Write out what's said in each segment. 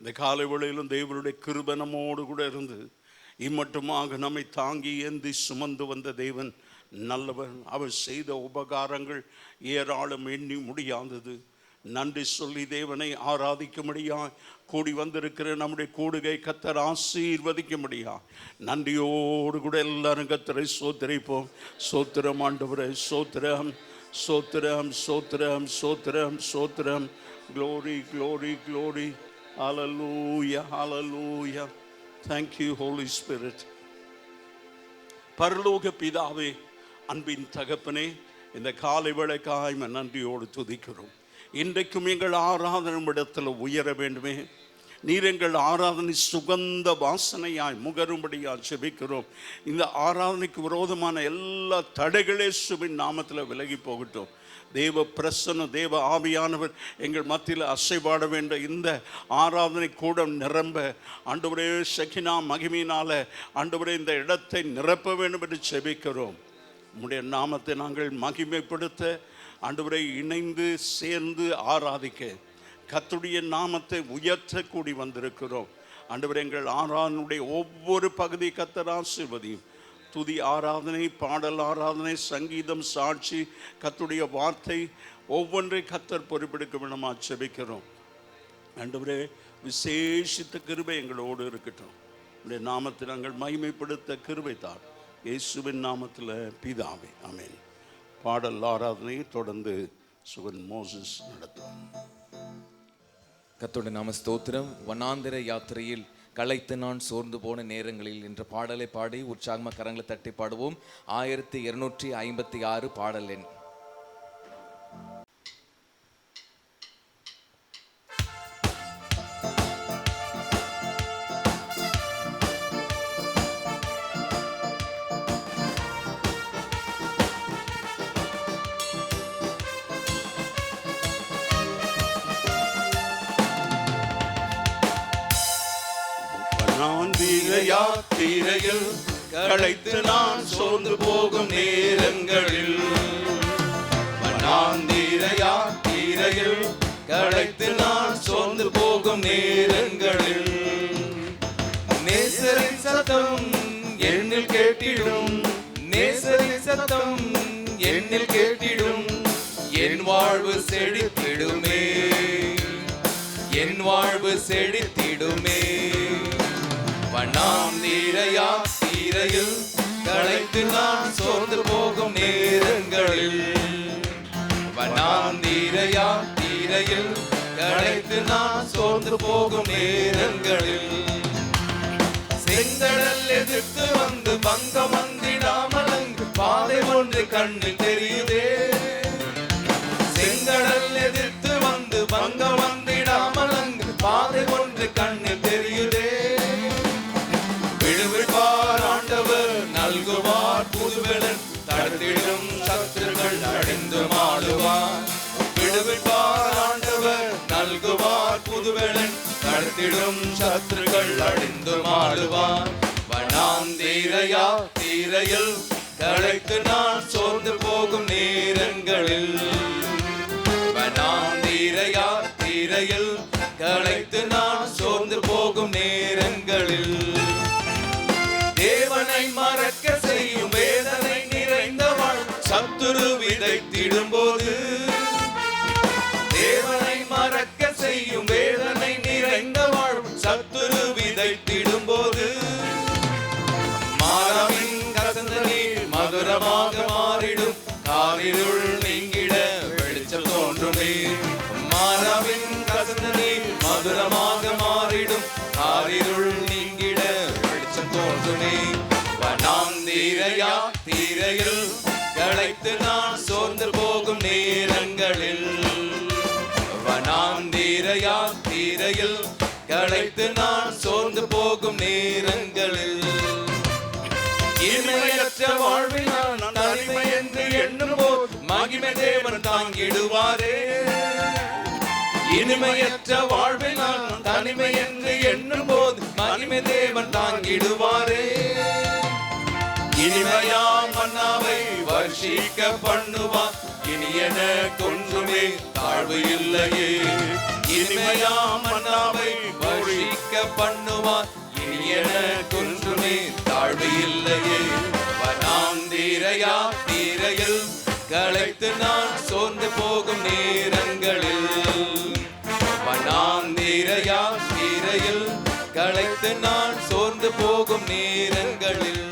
இந்த காலை வேளையிலும் தேவனுடைய கிருபை நம்மோடு கூட இருந்து இம்மட்டுமாக நம்மை தாங்கி ஏந்தி சுமந்து வந்த தேவன் நல்லவன். அவர் செய்த உபகாரங்கள் ஏராளம் எண்ணி முடியாதது. நன்றி சொல்லி தேவனை ஆராதிக்க முடியா கூடி வந்திருக்கிற நம்முடைய கூடுகை கர்த்தர் ஆசீர்வதிக்க முடியா. நன்றியோடு கூட எல்லாரும் கர்த்தரை சோத்திரிப்போம். சோத்திரம் ஆண்டவரே, சோத்திரம் சோத்திரம் சோத்திரம் சோத்திரம் சோத்திரம். Glory, glory, glory. Hallelujah, hallelujah. Thank you, Holy Spirit. பரலோக பிதாவே, அன்பின் தகப்பனே, இந்த காலை வேளைக்காய் நன்றியோடு துதிக்கிறோம். இன்றைக்கும் எங்கள் ஆராதனை இடத்துல உயர வேண்டுமே. நீர் எங்கள் ஆராதனை சுகந்த வாசனையாய் முகரும்படியாய் ஜெபிக்கிறோம். இந்த ஆராதனைக்கு விரோதமான எல்லா தடைகளே சுபின் நாமத்தில் விலகி போகட்டும். தேவ பிரசன்ன தேவ ஆவியானவர் எங்கள் மத்தியில் அசைபாட வேண்டும். இந்த ஆராதனை கூடம் நிரம்ப ஆண்டவரே ஷகினா மகிமையினால ஆண்டவரே இந்த இடத்தை நிரப்ப வேண்டும் என்று ஜெபிக்கிறோம். உம்முடைய நாமத்தை நாங்கள் மகிமைப்படுத்த ஆண்டவரை இணைந்து சேர்ந்து ஆராதிக்க கர்த்தருடைய நாமத்தை உயர்த்த கூடி வந்திருக்கிறோம். ஆண்டவரே எங்கள் ஆராதனுடைய ஒவ்வொரு பகுதி கர்த்தர் ஆசீர்வதியும். துதி ஆராதனை, பாடல் ஆராதனை, சங்கீதம், சாட்சி, கர்த்தருடைய வார்த்தை ஒவ்வொன்றை கர்த்தர் பொறுப்பெடுக்க வேண்டுமா ஜெபிக்கிறோம். ஆண்டவரே விசேஷித்த கிருபை எங்களோடு இருக்கட்டும். உடைய நாமத்தை நாங்கள் மகிமைப்படுத்த கிருபை தார். இயேசுவின் நாமத்தில் பிதாவே, ஆமென். பாடல் ஆராதனையை தொடர்ந்து சுகன் மோசஸ் நடத்தும். கர்த்தருடைய நாம ஸ்தோத்திரம். வனாந்திர யாத்திரையில் களைத்து நான் சோர்ந்து போன நேரங்களில் என்ற பாடலை பாடி உற்சாகமாக கரங்களை தட்டி பாடுவோம். 1256 பாடல் எண். யாத்திரையில் களைத்து நான் சோர்ந்து போகும் நேரங்களில், வனாந்திர யாத்திரையில் களைத்து நான் சோர்ந்து போகும் நேரங்களில், நேசரின் சத்தம் என்னில் கேட்டிடும், நேசரின் சத்தம் என்னில் கேட்டிடும், என் வாழ்வு செழித்திடுமே, என் வாழ்வு செழித்திடுமே. வனாந்திர யாத்திரையில் களைத்து நான் சோர்ந்து போகும் நேரங்களில், வனாந்திர யாத்திரையில் களைத்து நான் சோர்ந்து போகும் நேரங்களில், செங்கடல் எதிர்த்து வந்து பங்கம் வந்திடாமல் அங்கு பாதை ஒன்று கண்ணில் தெரியுதே, செங்கடல் எதிர்த்து வந்து பங்கம் வந்திடாமல் அங்கு பாதை ஒன்று கண்ணில் தெரியுதே. விடுவிப்பார் ஆண்டவர் நல்குவார் புதுவெளன், தடுத்திடும் சத்துருக்கள் அழிந்து மாடுவார். விடுவிப்பார் ஆண்டவர் நல்குவார் புதுவெளன், தடுத்திடும் சத்துருக்கள் அழிந்து மாடுவார். வனாந்திர யாத்திரையில் களைத்து நான் சோர்ந்து போகும் நேரங்களில், வனாந்திர யாத்திரையில் களைத்து நான் சோர்ந்து போகும் நேரங்களில், தேவனை மறக்க செய்யும் வேதனை நிறைந்த வாழ் சத்துரு விதைத்திடும் போது, தேவனை மறக்க செய்யும் வேதனை நிறைந்த வாழ் சத்துரு விதைத்திடும் போது, மாறாவின் கசந்த நீர் மதுரமாக மாறிடும், காரிருள் நீங்கிட வெளிச்சம் தோன்றுமே. மாறாவின் கசந்த நீர் மதுரமாக மாறிடும், காரிருள் நீங்கிட வெளிச்சம் தோன்றுமே. வனாந்திர யாத்திரையில் களைத்து நான் சோர்ந்து போகும் நேரங்களில், வனாந்திர யாத்திரையில் களைத்து நான் சோர்ந்து போகும் நேரங்களில், இனிமையற்ற வாழ்வில் நான் தனிமை என்று எண்ணும் போது மகிமை தேவன் தாங்கிடுவாரே. இனிமையற்ற வாழ்வில் நான் தனிமை என்று எண்ணும் போது மகிமை தேவன் தாங்கிடுவாரே. இனிமையாம் மன்னாவை வர்ஷிக்க பண்ணுவார், இனி எனக்கொன்றுமே தாழ்வு இல்லையே. இனிமையாம் மன்னாவை வர்ஷிக்க பண்ணுவார். இனி எனக்கொன்றுமே தாழ்வு இல்லையே. வனாந்திரையா தீரையில் களைத்து நான் சோர்ந்து போகும் நேரங்களில், வனாந்திரையா தீரையில் களைத்து நான் சோர்ந்து போகும் நேரங்களில்.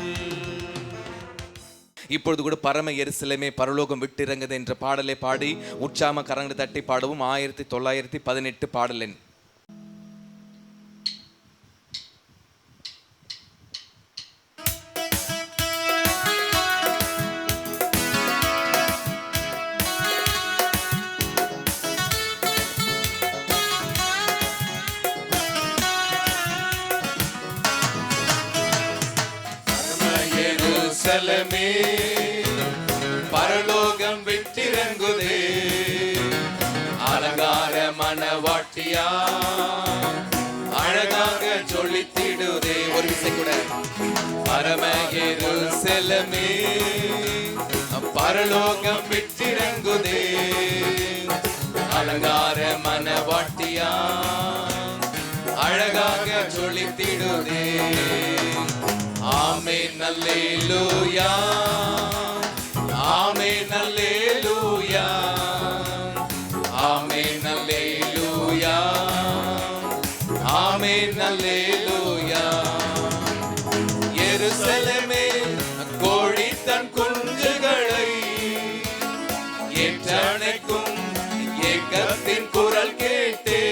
இப்பொழுது கூட பரம எருசலேமே பரலோகம் விட்டிறங்குது என்ற பாடலை பாடி உற்சாம கரங்களை தட்டி பாடுவோம். 1918 பாடல் எண். எருசலேமே பரலோகம் விட்டிறங்குதே, அலங்கார மணவாட்டியா அழகாக ஜொலித்திடுதே. ஒரு விசை கூட. பரம எருசலேமே பரலோகம் விட்டிறங்குதே, அலங்கார மணவாட்டியா அழகாக ஜொலித்திடுதே. ஆமென் அல்லேலூயா, ஆமென் அல்லேலூயா, ஆமென் அல்லேலூயா, ஆமென் அல்லேலூயா. எருசலேமே கோழி தன் குஞ்சுகளை ஏற்றணைக்கும் ஏக்கத்தின் குரல் கேட்டே,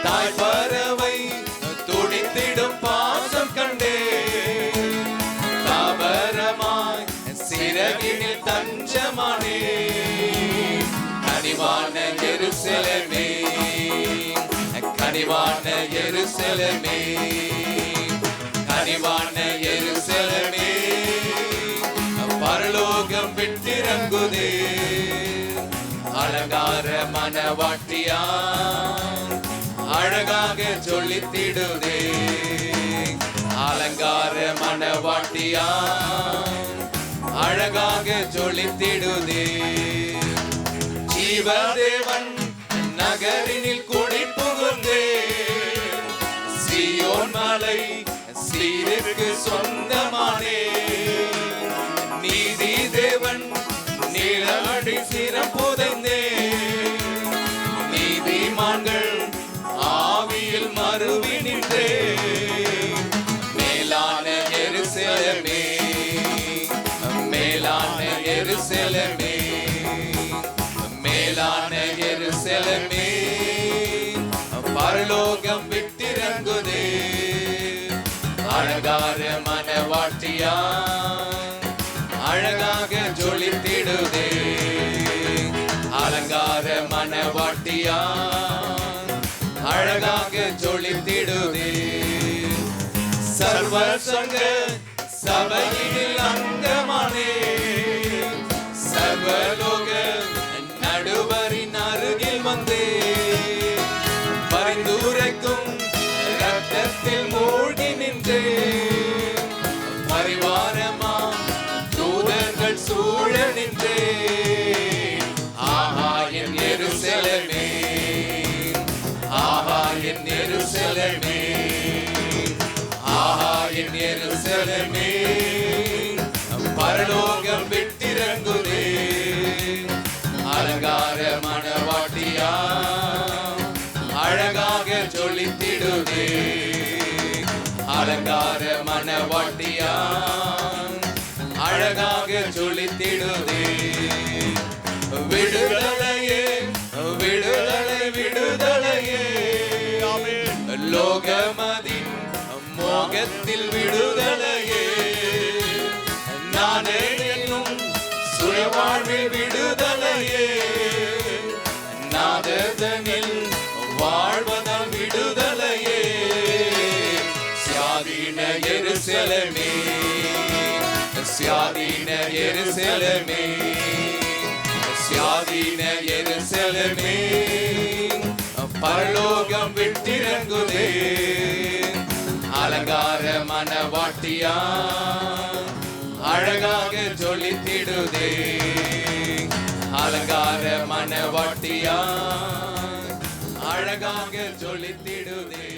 தாய் பறவை துடித்திடும் பாசம் கண்டே, தாவரமாய் சிறகினில் தஞ்சமானே. கனிவான எருசலேமே, கனிவான எருசலேமே, கனிவான எருசலேமே பரலோகம் விட்டிறங்குதே, அலங்கார மணவாட்டியா அழகாக ஜொலித்திடுதே, அலங்கார மணவாட்டியா அழகாக ஜொலித்திடுதே. ஜீவதேவன் நகரினில் குடி புகுந்தே, சீயோன் மலை சீருக்கு சொந்தமானே. நீதி தேவன் நீலடி சிரம் புதைந்தே, நீதிமான்கள் ஆவியில் மறுவி நின்றே. மேலான எருசலேமே, மேலான எருசலேமே, மேலான எருசலேமே பரலோகம் விட்டிறங்குதே, அழகார மணவாட்டியா அழகாக ஜொலித்திடுதே, அலங்கார மணவாட்டியா அழகாக ஜொலித்திடுதே. சர்வ சங்க சபையில் அங்கமானே, சர்வலோக நடுவரின் அருகில் வந்தே, பரிந்துரைக்கும் ரத்தத்தில் மூழ்கி நின்றே, பரிவாரமா தூதர்கள் சூழ நின்றே. ஆஹா என் எருசலேமே, ஆஹா என் எருசலேமே, ஆஹா என் எருசலேமே பரலோகம் விட்டிறங்குதே, அலங்கார மணவாட்டியா அழகாக ஜொலித்திடுதே, அலங்கார மணவாட்டியா அழகாக ஜொலித்திடுதே. விடுதலையே விடுதலை விடுதலையே, லோகமதின் மோகத்தில் விடுதலையே, நானே என்னும் சுயவாழ்வில் விடுதலையே, நாதனில் வாழ்வதால் விடுதலையே. சுயாதீன எருசலேமே, சுயாதீன எருசலேமே, சுயாதீன எருசலேமே பரலோகம் விட்டிறங்குதே, அலங்கார மணவாட்டியா அழகாக ஜொலித்திடுதே, அலங்கார மணவாட்டியா அழகாக ஜொலித்திடுதே.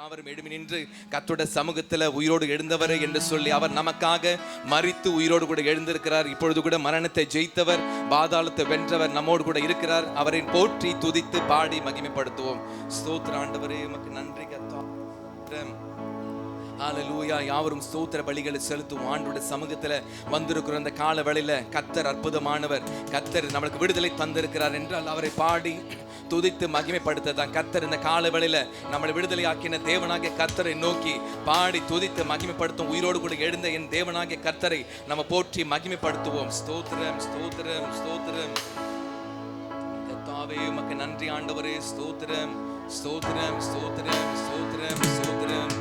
யாவரும் எழுமி நின்று கர்த்தருடைய சமூகத்துல உயிரோடு எழுந்தவரே என்று சொல்லி அவர் நமக்காக மரித்து உயிரோடு கூட எழுந்திருக்கிறார். இப்பொழுது கூட மரணத்தை ஜெயித்தவர், பாதாளத்தை வென்றவர் நம்மோடு கூட இருக்கிறார். அவரை போற்றி துதித்து பாடி மகிமைப்படுத்துவோம். ஸ்தோத்திர ஆண்டவரே, உமக்கு நன்றி கர்த்தாவே. ஹல்லேலூயா. யாவரும் ஸ்தோத்திர பலிகளை செலுத்தும். ஆண்டவருடைய சமூகத்துல வந்திருக்கிற அந்த கால வேளையில கர்த்தர் அற்புதமானவர், கர்த்தர் நம்மளுக்கு விடுதலை தந்திருக்கிறார் என்றால் அவரை பாடி துதித்து மகிமைப்படுத்ததான். கர்த்தர் இந்த கால வேளையில நம்மளை விடுதலை ஆக்கின தேவனாகிய கர்த்தரை நோக்கி பாடி துதித்து மகிமைப்படுத்தும். உயிரோடு கூட எழுந்த என் தேவனாகிய கர்த்தரை நம்ம போற்றி மகிமைப்படுத்துவோம். ஸ்தோத்திரம் ஸ்தோத்திரம் ஸ்தோத்திரம். கர்த்தாவே உமக்கு நன்றி ஆண்டவரே. ஸ்தோத்திரம் ஸ்தோத்திரம் ஸ்தோத்திரம் ஸ்தோத்திரம் ஸ்தோத்திரம்.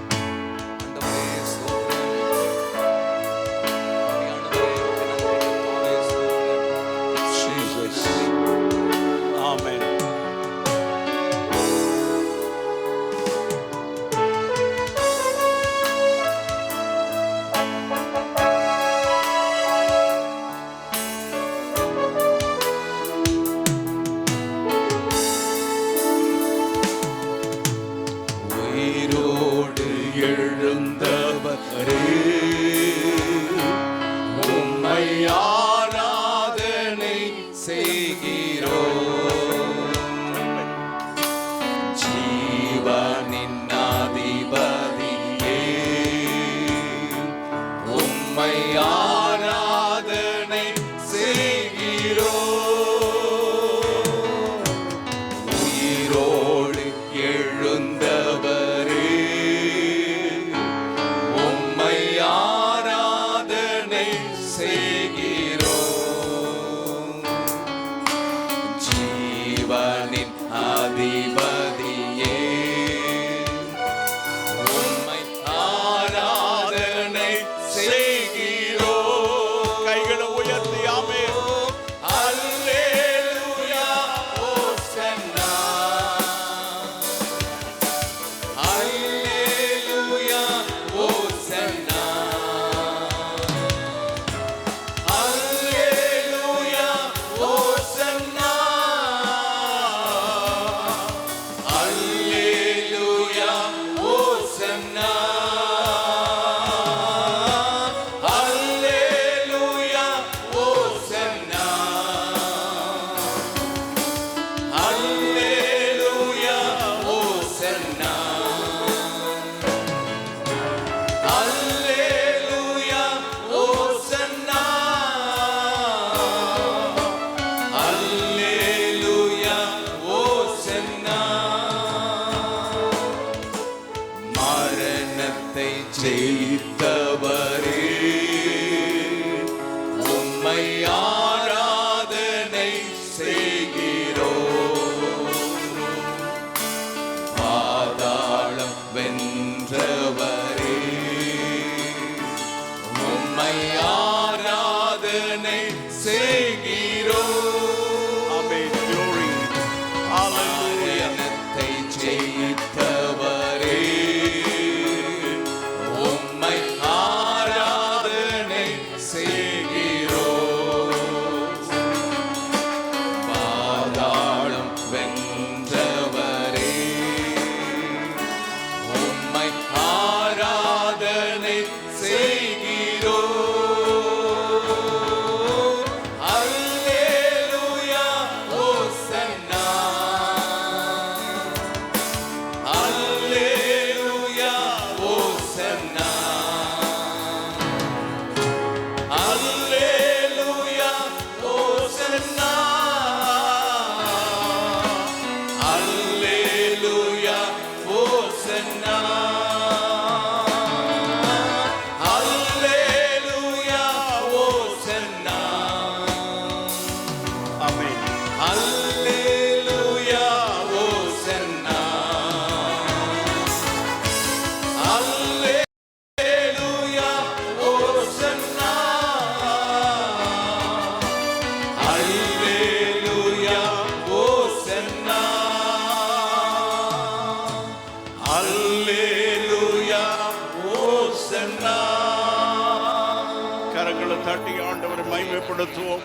கரங்களை தட்டி ஆண்டவரை மகிமைப்படுத்துவோம்.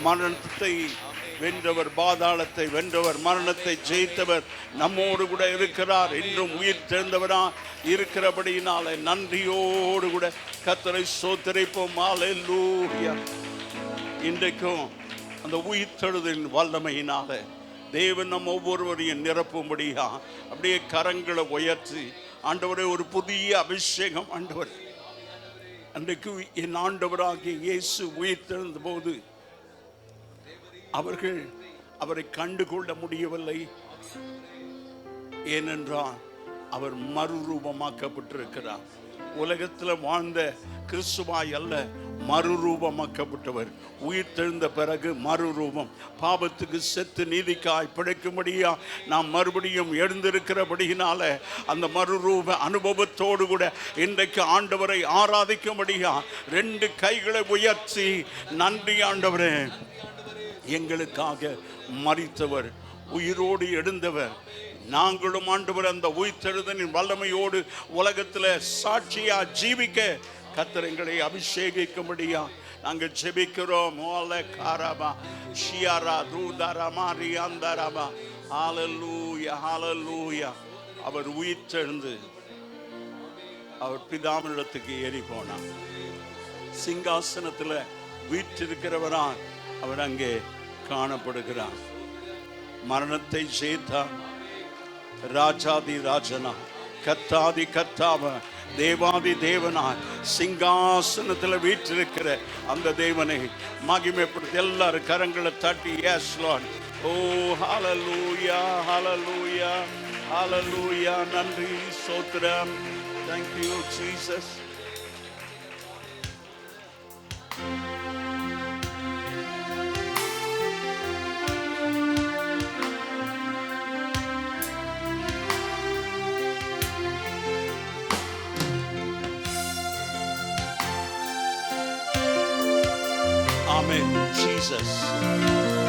மரணத்தை வென்றவர், பாதாளத்தை வென்றவர், மரணத்தை ஜெயித்தவர் நம்மோடு கூட இருக்கிறார். இன்றும் உயிர் தெழுந்தவரா இருக்கிறபடியினால நன்றியோடு கூட கர்த்தரை ஸ்தோத்திரிப்போம். அல்லேலூயா. இன்றைக்கும் அந்த உயிர் தெழுதலின் வல்லமையினால தேவன் நம் ஒவ்வொருவரையும் நிரப்பும்படியா அப்படியே கரங்களை உயர்த்தி, ஆண்டவரே ஒரு புதிய அபிஷேகம். ஆண்டவர், அன்றைக்கு என் ஆண்டவராகிய இயேசு உயிர் தெழுந்த போது அவர்கள் அவரை கண்டுகொள்ள முடியவில்லை. ஏனென்றால் அவர் மறுரூபமாக்கப்பட்டிருக்கிறார். உலகத்தில் வாழ்ந்த கிறிஸ்துவாய் அல்ல, மறுரூபமாக்கப்பட்டவர். உயிர் தெழுந்த பிறகு மறுரூபம். பாவத்துக்கு செத்து நீதிக்காய் பிழைக்கும்படியா நாம் மறுபடியும் எழுந்திருக்கிறபடியினால அந்த மறுரூப அனுபவத்தோடு கூட இன்றைக்கு ஆண்டவரை ஆராதிக்கும்படியா 2 கைகளை உயர்த்தி, நன்றி ஆண்டவரே, எங்களுக்காக மரித்தவர், உயிரோடு எழுந்தவர். நாங்களும் ஆண்டவர் அந்த உயிர்த்தெழுதலின் வல்லமையோடு உலகத்தில் சாட்சியா ஜீவிக்க கர்த்தர் எங்களை அபிஷேகிக்கும்படியா நாங்கள் ஜெபிக்கிறோம். அவர் உயிர்த்தெழுந்து அவர் பிதாவினிடத்துக்கு ஏறி போனார். சிங்காசனத்தில் வீற்றிருக்கிறவரா அவர் அங்கே காணப்படுகிறார். மரணத்தை ஜெயித்தார். ராஜாதி ராஜனா, கர்த்தாதி கர்த்தாவ, தேவாதி தேவனாய் சிங்காசனத்தில் வீற்றிருக்கிற அந்த தேவனை மகிமைப்படுத்தி எல்லாரும் கரங்களை தட்டி, எஸ் லார்ட், ஓ ஹalleluya, ஹalleluya, ஹalleluya. நன்றி, ஸ்தோத்திரம். Thank you Jesus.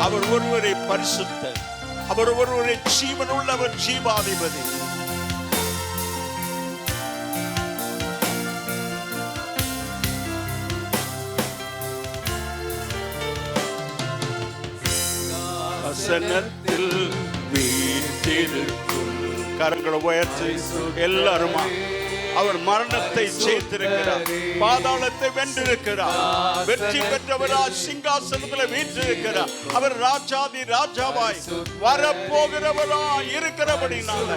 அவர் ஒருவரே பரிசுத்தர், அவர் ஒருவரே ஜீவனுள்ளவர், ஜீவாதிபதி. வசனத்தில் வீற்றிருக்கும். கரங்களை உயர்த்தி எல்லாருமா, அவர் மரணத்தை ஜெயித்திருக்கிறார், பாதாளத்தை வென்றிருக்கிறார், வெற்றி பெற்றவராய் சிங்காசனத்தில் வீற்றிருக்கிறார். அவர் ராஜாதி ராஜாவாய் வரப்போகிறவராய் இருக்கிறபடினால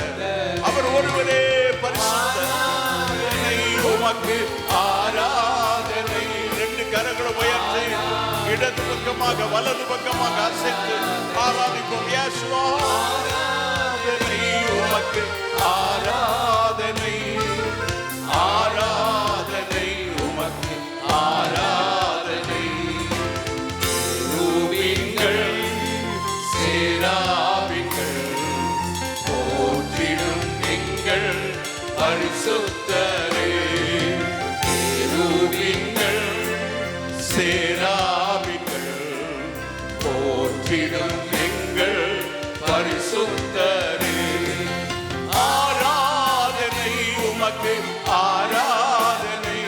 அவர் ஒருவரே பரிசுத்தர். உமக்கு ஆராதனை. 2 கரங்களை உயர்த்தி இடது பக்கமாக வலது பக்கமாக அசைத்து ஆராதிப்போம். இயேசுவா, உமக்கு ஆராதனை, ஆராதனை, உமக்கு ஆராதனை. ரூபிங்கள் சேராபிங்கள் போற்றிடும் எங்கள் பரிசுத்தரே. ரூபிங்கள் சேராபிங்கள் போற்றிடும் எங்கள் பரிசுத்தரே. ஆராதனை உமக்கு, ஆராதனை,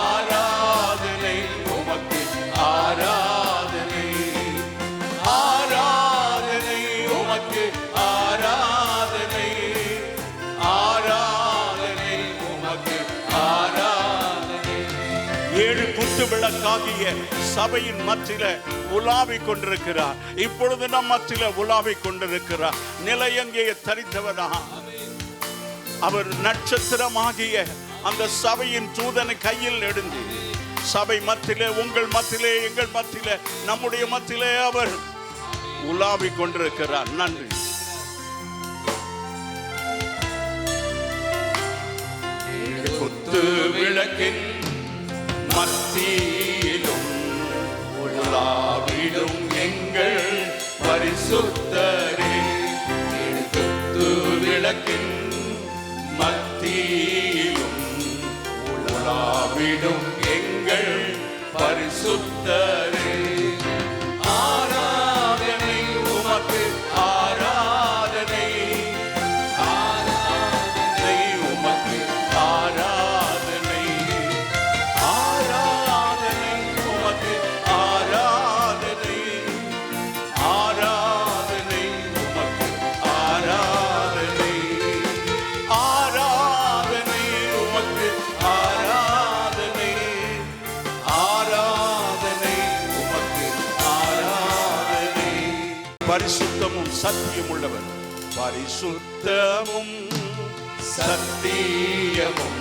ஆராதனை உமக்கு, ஆராதனை, ஆராதனை உமக்கு, ஆராதனை, ஆராதனை உமக்கு, ஆராதனை. 7 குத்து விளக்காகிய சபையின் மத்தியில உலாவிக் கொண்டிருக்கிறார். இப்பொழுது நம் மத்தியில உலாவிக் கொண்டிருக்கிறார். நிலையங்கே தரித்தவரா அவர் நட்சத்திரமாகிய அந்த சபையின் தூதனை கையில் எடுத்து சபை மத்தியிலே, உங்கள் மத்தியிலே, எங்கள் மத்தியிலே, நம்முடைய மத்தியிலே அவர் உலாவிக் கொண்டிருக்கிறார். நன்றி. குத்து விளக்கின் மத்தியிலும் உலாவிடும் எங்கள் பரிசுத்தரே. குத்து விளக்கின் மத்தியிலும் உலாவிடும் எங்கள் பரிசுத்தரே. ஆராதனை உமக்கு, ஆராதனை, ஆராதனை உமக்கு, ஆராதனை, ஆராதனை உமக்கு, ஆராதனை, பரிசுத்தமும் சத்தியம் உள்ளவர். பரிசுத்தமும் சத்தியமும்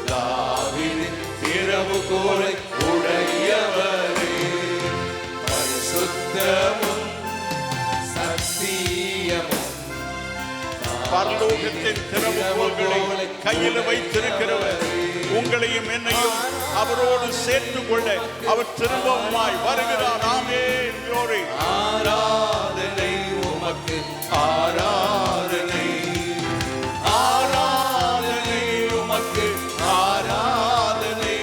தாவீதின் திறவுகோலை உடையவரே. பரிசுத்தமும் சத்தியமும் பரலோகத்தின் திறவுகோல்களை கையில் வைத்திருக்கிறவர். உங்களையும் என்னையும் அவரோடு சேர்த்து கொள்ள அவர் திரும்பவுமாய் வருகிறார். ஆமென். glory. ஆராதனை உமக்கு, ஆராதனை, ஆராதனை உமக்கு, ஆராதனை,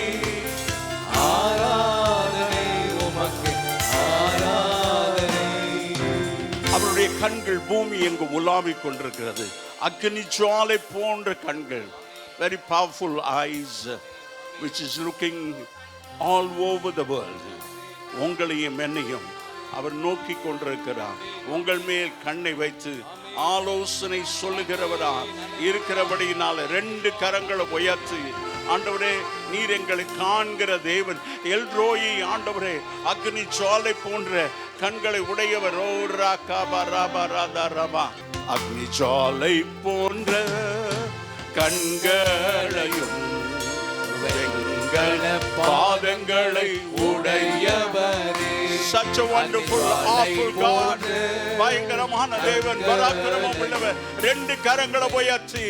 ஆராதனை உமக்கு, ஆராதனை. அவருடைய கண்கள் பூமி எங்கு உலாவிக் கொண்டிருக்கிறது. அக்னி ஜுவாலை போன்ற கண்கள், very powerful eyes which is looking all over the world. உங்களையும் என்னையும் அவர் நோக்கி கொண்டிருக்கிறார். உங்கள் மேல் கண்ணை வைத்து ஆலோசனை சொல்லுகிறவரா இருக்கிறபடியினால 2 கரங்களை உயர்த்தி, ஆண்டவரே நீர் எங்களை காண்கிற தேவன், எல்ரோயி ஆண்டவரே, அக்னி ஜுவாலை போன்ற கண்களை உடையவர். ஓ ராகா ராபா ராதா ரபா. அக்னி ஜுவாலை போன்ற கண்களையும் வெங்கல பாதங்களை உடையவரே. Such a wonderful, awful God. பயங்கரமான தேவன், பராக்கிரமம் உள்ளவர். 2 கரங்களை உயர்த்தி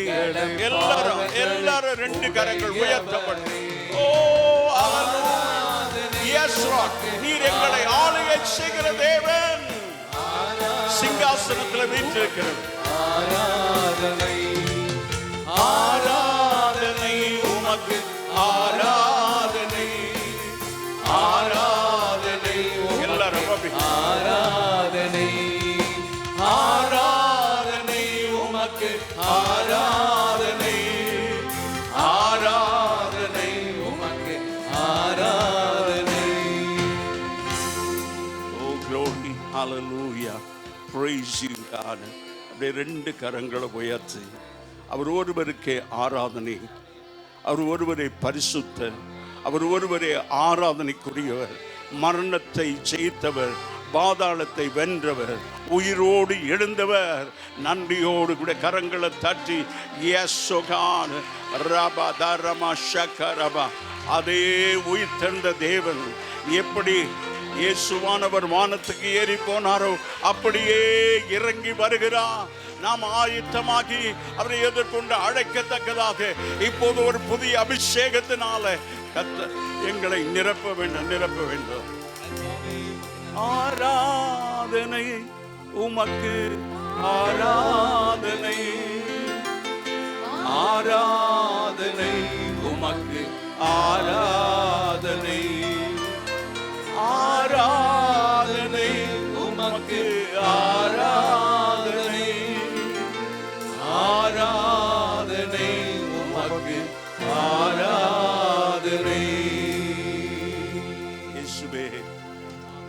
எல்லாரும் 2 கரங்கள் உயர்த்தப்படும். ஓ ஹalleluya. Yes Lord, நீர் எங்களை ஆளுகை செய்கிற தேவன், சிங்காசனத்தில் வீற்றிருக்கிறவர். ஆராதனை, ஆராதனை உமக்கு, ஆராதனை, ஆராதனை எல்லாரும் ஆராதனை, ஆராதனை உமக்கு, ஆராதனை, ஆராதனை உமக்கு, ஆராதனை. Oh glory, hallelujah, praise you God. அப்படியே 2 கரங்களை உயர்த்தி அவர் ஒருவருக்கே ஆராதனை, அவர் ஒருவரே பரிசுத்தர், அவர் ஒருவரே ஆராதனைக்குரியவர். மரணத்தை ஜெயித்தவர், பாதாளத்தை வென்றவர், உயிரோடு எழுந்தவர். நன்றியோடு கூட கரங்களை தட்டி யேசுகான் ரபா தரமா ஷக்கரபா. அதே உயிர் தெழுந்த தேவன் எப்படி இயேசுவானவர் வானத்துக்கு ஏறி போனாரோ அப்படியே இறங்கி வருகிறார். நாம் ஆயத்தமாகி அவரை எதிர்கொண்டு அழைக்கத்தக்கதாக இப்போது ஒரு புதிய அபிஷேகத்தினால கர்த்தர் எங்களை நிரப்ப வேண்டும், நிரப்ப வேண்டும். ஆராதனை உமக்கு, ஆராதனை, ஆராதனை உமக்கு, ஆராதனை, ஆராதனை உமக்கு, ஆராதனை, ஆராதனை உமக்கு, ஆராதனை. இயேசுவே,